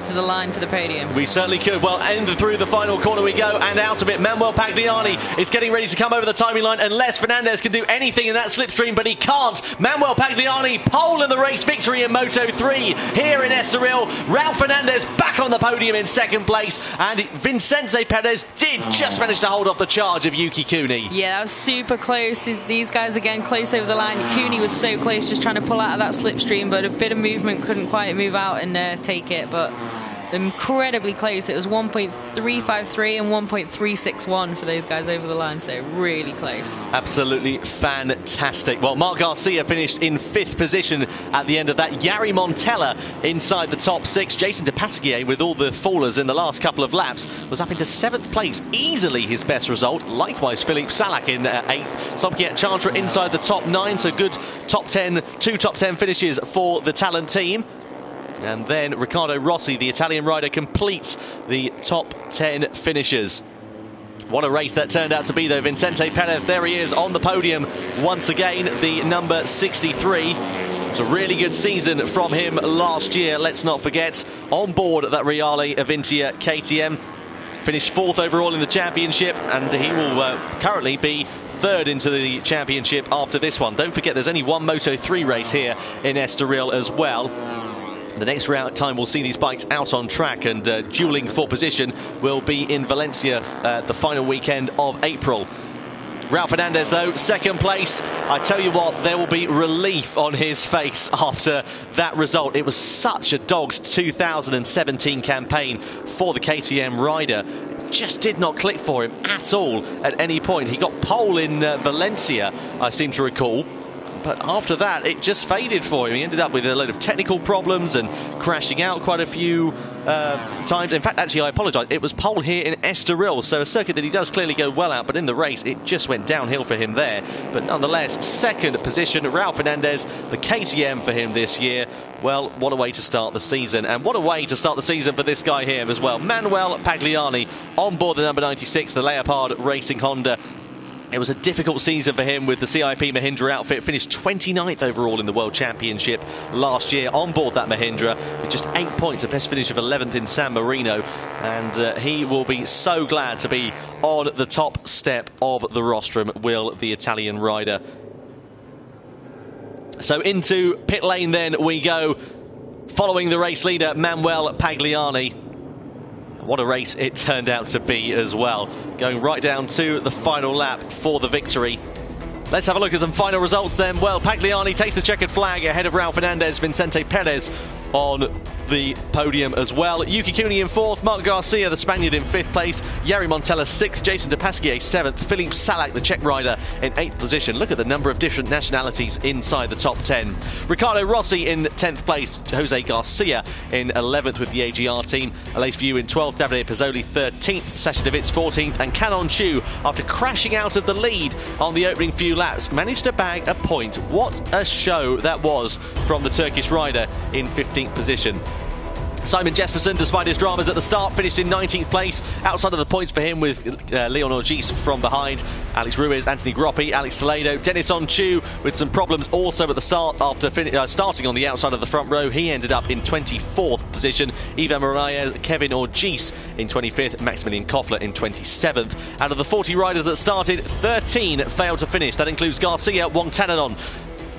to the line for the podium. We certainly could. Well, through the final corner we go, and out of it. Manuel Pagliani is getting ready to come over the timing line unless Fernandez can do anything in that slipstream, but he can't. Manuel Pagliani, pole in the race victory in Moto3 here in Estoril. Raul Fernandez back on the podium in second place, and Vicente Perez did just manage to hold off the charge of Yuki Cooney. Yeah, that was super close. These guys again close over the line. Cooney was so close, just trying to pull out of that slipstream, but a bit of movement couldn't quite move out and take it, but incredibly close. It was 1.353 and 1.361 for those guys over the line, so really close. Absolutely fantastic. Well, Marc Garcia finished in 5th position at the end of that. Jari Montella inside the top 6. Jason Depasquier, with all the fallers in the last couple of laps, was up into 7th place, easily his best result. Likewise, Philippe Salac in 8th. Sobkiat Chantra inside the top 9, so good top 10, 2 top 10 finishes for the Talent team. And then Riccardo Rossi, the Italian rider, completes the top 10 finishers. What a race that turned out to be, though. Vicente Perez, there he is on the podium once again, the number 63. It was a really good season from him last year, let's not forget. On board that Reale Avintia KTM. Finished 4th overall in the championship, and he will currently be 3rd into the championship after this one. Don't forget, there's only one Moto3 race here in Estoril as well. The next time we'll see these bikes out on track, and dueling for position will be in Valencia the final weekend of April. Raul Fernandez, though, 2nd place. I tell you what, there will be relief on his face after that result. It was such a dogged 2017 campaign for the KTM rider. It just did not click for him at all at any point. He got pole in Valencia, I seem to recall. But after that, it just faded for him. He ended up with a load of technical problems and crashing out quite a few times. In fact, actually, I apologise. It was pole here in Estoril, so a circuit that he does clearly go well at, but in the race, it just went downhill for him there. But nonetheless, 2nd position, Raul Fernandez, the KTM for him this year. Well, what a way to start the season, and what a way to start the season for this guy here as well. Manuel Pagliani on board the number 96, the Leopard Racing Honda. It was a difficult season for him with the CIP Mahindra outfit. Finished 29th overall in the World Championship last year on board that Mahindra with just 8 points, a best finish of 11th in San Marino. And he will be so glad to be on the top step of the rostrum, will the Italian rider. So into pit lane then we go, following the race leader, Manuel Pagliani. What a race it turned out to be as well. Going right down to the final lap for the victory. Let's have a look at some final results then. Well, Pagliani takes the checkered flag ahead of Raul Fernandez, Vicente Perez on the podium as well. Yuki Cooney in 4th, Marc Garcia, the Spaniard, in 5th place, Jari Montella 6th, Jason de Pasquier 7th, Philippe Salac, the Czech rider, in 8th position. Look at the number of different nationalities inside the top 10. Ricardo Rossi in 10th place, Jose Garcia in 11th with the AGR team, Alace View in 12th, Davide Pizzoli 13th, Sasha Devitz 14th, and Canon Chu, after crashing out of the lead on the opening few laps, managed to bag a point. What a show that was from the Turkish rider in 15th position. Simon Jesperson, despite his dramas at the start, finished in 19th place, outside of the points for him with Leon Orgis from behind, Alex Ruiz, Anthony Groppi, Alex Toledo, Dennis Onchu with some problems also at the start after starting on the outside of the front row. He ended up in 24th position. Ivan Moraes, Kevin Orgis in 25th, Maximilian Koffler in 27th. Out of the 40 riders that started, 13 failed to finish. That includes Garcia, Wong Tananon,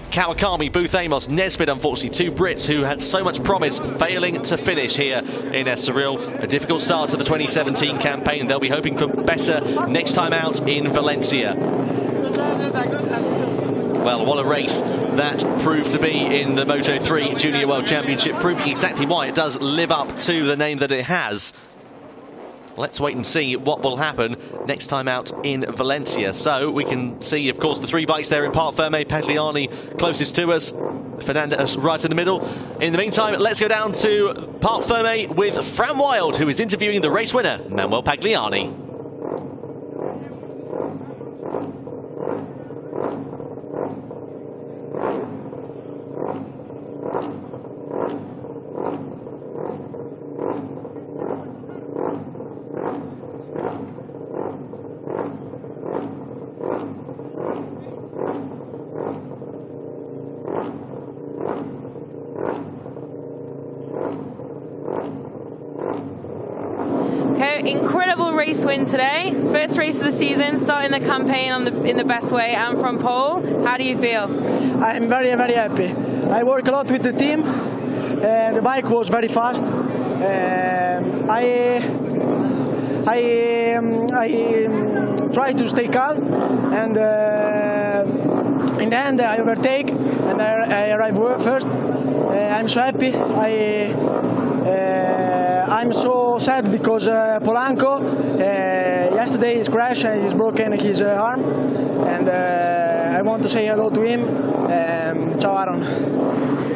Kawakami, Booth Amos, Nesbitt, unfortunately, 2 Brits who had so much promise, failing to finish here in Estoril. A difficult start to the 2017 campaign. They'll be hoping for better next time out in Valencia. Well, what a race that proved to be in the Moto3 Junior World Championship, proving exactly why it does live up to the name that it has. Let's wait and see what will happen next time out in Valencia. So we can see, of course, the 3 bikes there in Parc Fermé. Pagliani closest to us, Fernandez right in the middle. In the meantime, let's go down to Parc Fermé with Fran Wild, who is interviewing the race winner, Manuel Pagliani. Incredible race win today. First race of the season, starting the campaign in the best way and from pole. How do you feel? I'm very, very happy. I work a lot with the team. The bike was very fast. I try to stay calm, and in the end I overtake and I arrive first. I'm so happy. I'm so sad because Polanco yesterday he's crashed and he's broken his arm, and I want to say hello to him. Ciao Aaron.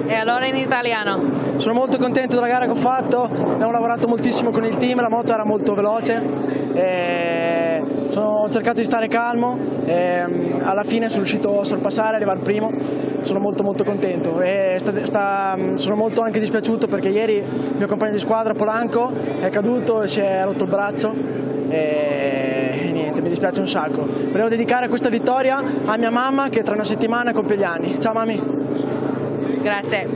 E allora in italiano. Sono molto contento della gara che ho fatto, abbiamo lavorato moltissimo con il team, la moto era molto veloce, ho cercato di stare calmo, alla fine sono riuscito a sorpassare, arrivare primo, sono molto contento e sono molto anche dispiaciuto perché ieri il mio compagno di squadra Polanco è caduto e si è rotto il braccio e niente, mi dispiace un sacco. Volevo dedicare questa vittoria a mia mamma che tra una settimana compie gli anni. Ciao mami. Grazie.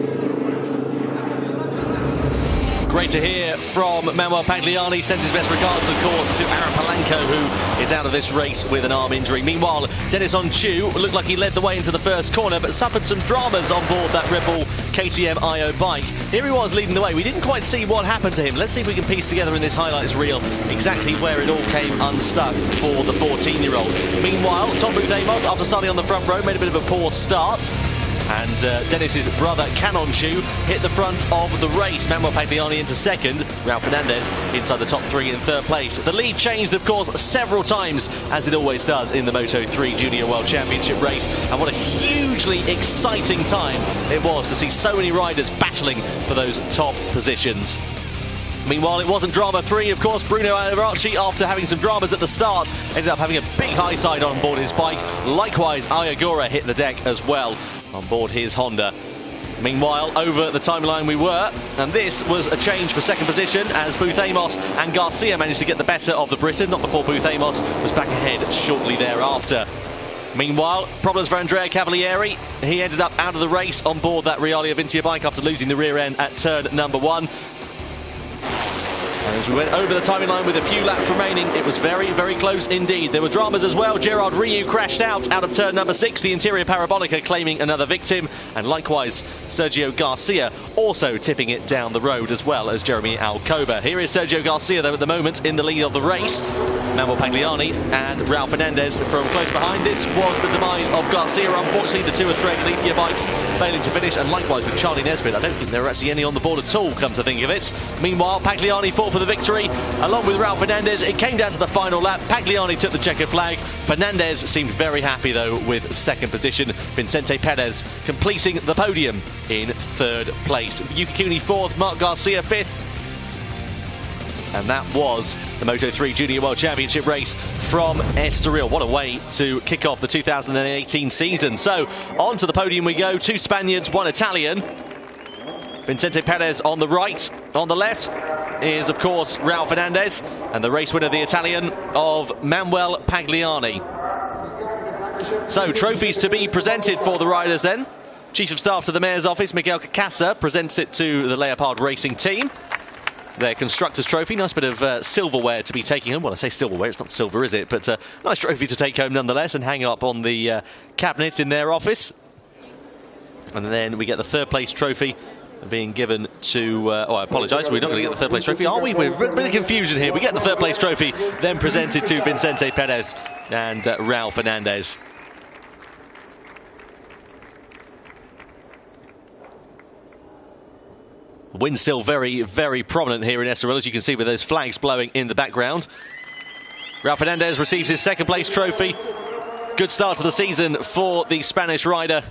Great to hear from Manuel Pagliani. Sends his best regards, of course, to Aaron Polanco, who is out of this race with an arm injury. Meanwhile, Dennis Onchu looked like he led the way into the first corner, but suffered some dramas on board that Ripple KTM IO bike. Here he was leading the way. We didn't quite see what happened to him. Let's see if we can piece together in this highlights reel exactly where it all came unstuck for the 14-year-old. Meanwhile, Tom Booth Amos, after starting on the front row, made a bit of a poor start. And Dennis's brother, Canon Chu, hit the front of the race. Manuel Pagliani into second. Raul Fernandez inside the top 3 in 3rd place. The lead changed, of course, several times, as it always does in the Moto3 Junior World Championship race. And what a hugely exciting time it was to see so many riders battling for those top positions. Meanwhile, it wasn't drama 3, of course. Bruno Aracci, after having some dramas at the start, ended up having a big high side on board his bike. Likewise, Ayagura hit the deck as well on board his Honda. Meanwhile, over the timeline we were, and this was a change for second position as Booth Amos and Garcia managed to get the better of the Briton, not before Booth Amos was back ahead shortly thereafter. Meanwhile, problems for Andrea Cavalieri. He ended up out of the race on board that Realia Vintia bike after losing the rear end at turn number 1. As we went over the timing line with a few laps remaining, it was very, very close indeed. There were dramas as well. Gerard Riou crashed out of turn number 6, the interior parabolica claiming another victim, and likewise Sergio Garcia also tipping it down the road, as well as Jeremy Alcoba. Here is Sergio Garcia, though, at the moment in the lead of the race. Manuel Pagliani and Raul Fernandez from close behind. This was the demise of Garcia. Unfortunately, the two Australian lead gear bikes failing to finish, and likewise with Charlie Nesbitt. I don't think there were actually any on the board at all, come to think of it. Meanwhile, Pagliani fought for the victory along with Raul Fernandez. It came down to the final lap. Pagliani took the checkered flag. Fernandez seemed very happy, though, with second position. Vicente Perez completing the podium in third place. Yuki Cooney fourth, Marc Garcia fifth. And that was the Moto3 Junior World Championship race from Estoril. What a way to kick off the 2018 season. So, on to the podium we go. 2 Spaniards, 1 Italian. Vicente Perez on the right. On the left is, of course, Raul Fernandez. And the race winner, the Italian, of Manuel Pagliani. So, trophies to be presented for the riders then. Chief of Staff to the Mayor's Office, Miguel Cacassa, presents it to the Leopard Racing team. Their Constructors' Trophy, nice bit of silverware to be taking home. Well, I say silverware, it's not silver, is it? But nice trophy to take home nonetheless and hang up on the cabinet in their office. And then we get the third place trophy being given to... oh, I apologise, we're not going to get the third place trophy, are we? We're a bit of confusion here. We get the third place trophy, then presented to Vicente Perez and Raul Fernandez. The wind's still very, very prominent here in Estoril, as you can see with those flags blowing in the background. Raul Fernandez receives his second place trophy. Good start to the season for the Spanish rider.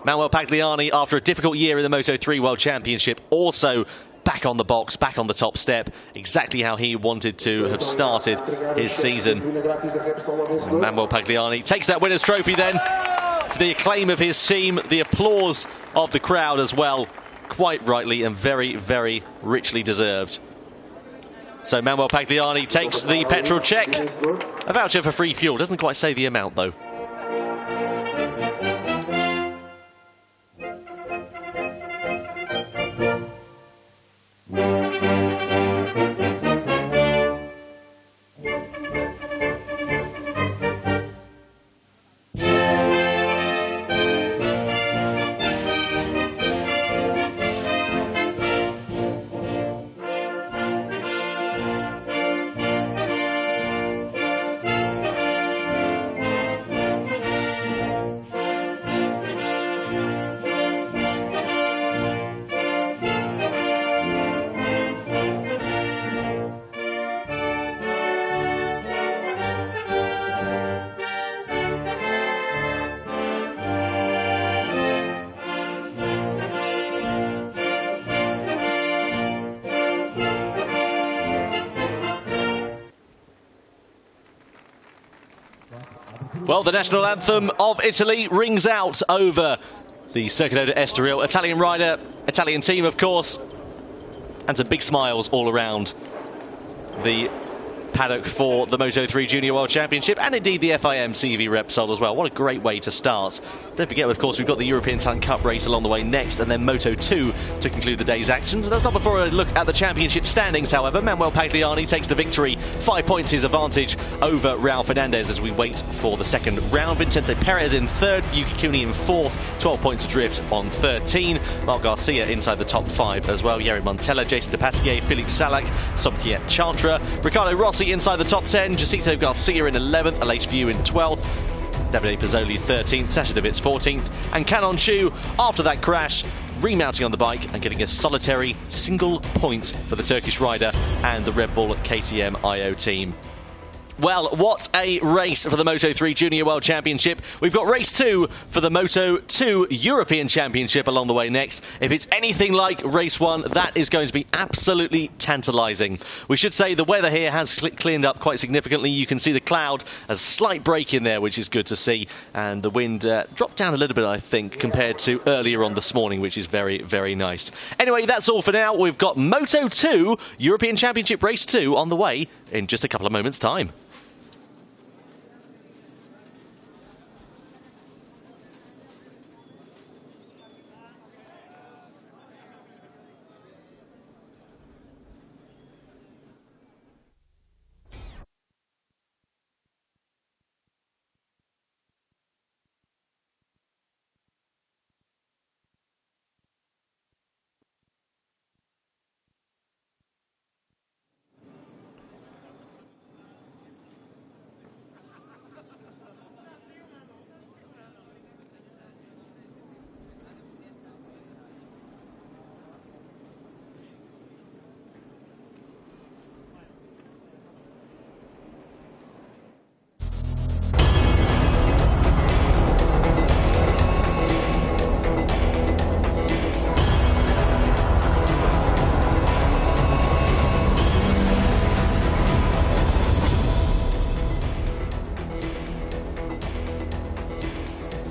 Manuel Pagliani, after a difficult year in the Moto3 World Championship, also back on the box, back on the top step, exactly how he wanted to have started his season. Manuel Pagliani takes that winner's trophy then, to the acclaim of his team, the applause of the crowd as well. Quite rightly and very, very richly deserved. So Manuel Pagliani takes the petrol check. A voucher for free fuel. Doesn't quite say the amount, though. Well, the national anthem of Italy rings out over the Circuito de Estoril. Italian rider, Italian team, of course, and some big smiles all around the paddock for the Moto3 Junior World Championship, and indeed the FIM CEV Repsol as well. What a great way to start. Don't forget, of course, we've got the European Talent Cup race along the way next, and then Moto2 to conclude the day's actions. And that's not before a look at the championship standings, however. Manuel Pagliani takes the victory, 5 points his advantage over Raul Fernandez as we wait for the second round. Vicente Perez in third, Yuki Cooney in fourth, 12 points adrift on 13. Marc Garcia inside the top 5 as well. Jere Montella, Jason Depasquier, Philippe Salak, Somkiet Chantra, Ricardo Rossi inside the top 10, Jacito Garcia in 11th, Aleix View in 12th, Davide Pizzoli 13th, Sasha Devitz 14th, and Canon Chu, after that crash, remounting on the bike and getting a solitary single point for the Turkish rider and the Red Bull KTM IO team. Well, what a race for the Moto3 Junior World Championship. We've got race 2 for the Moto2 European Championship along the way next. If it's anything like race 1, that is going to be absolutely tantalising. We should say the weather here has cleaned up quite significantly. You can see the cloud, a slight break in there, which is good to see. And the wind dropped down a little bit, I think, compared to earlier on this morning, which is very, very nice. Anyway, that's all for now. We've got Moto2 European Championship race 2 on the way in just a couple of moments' time.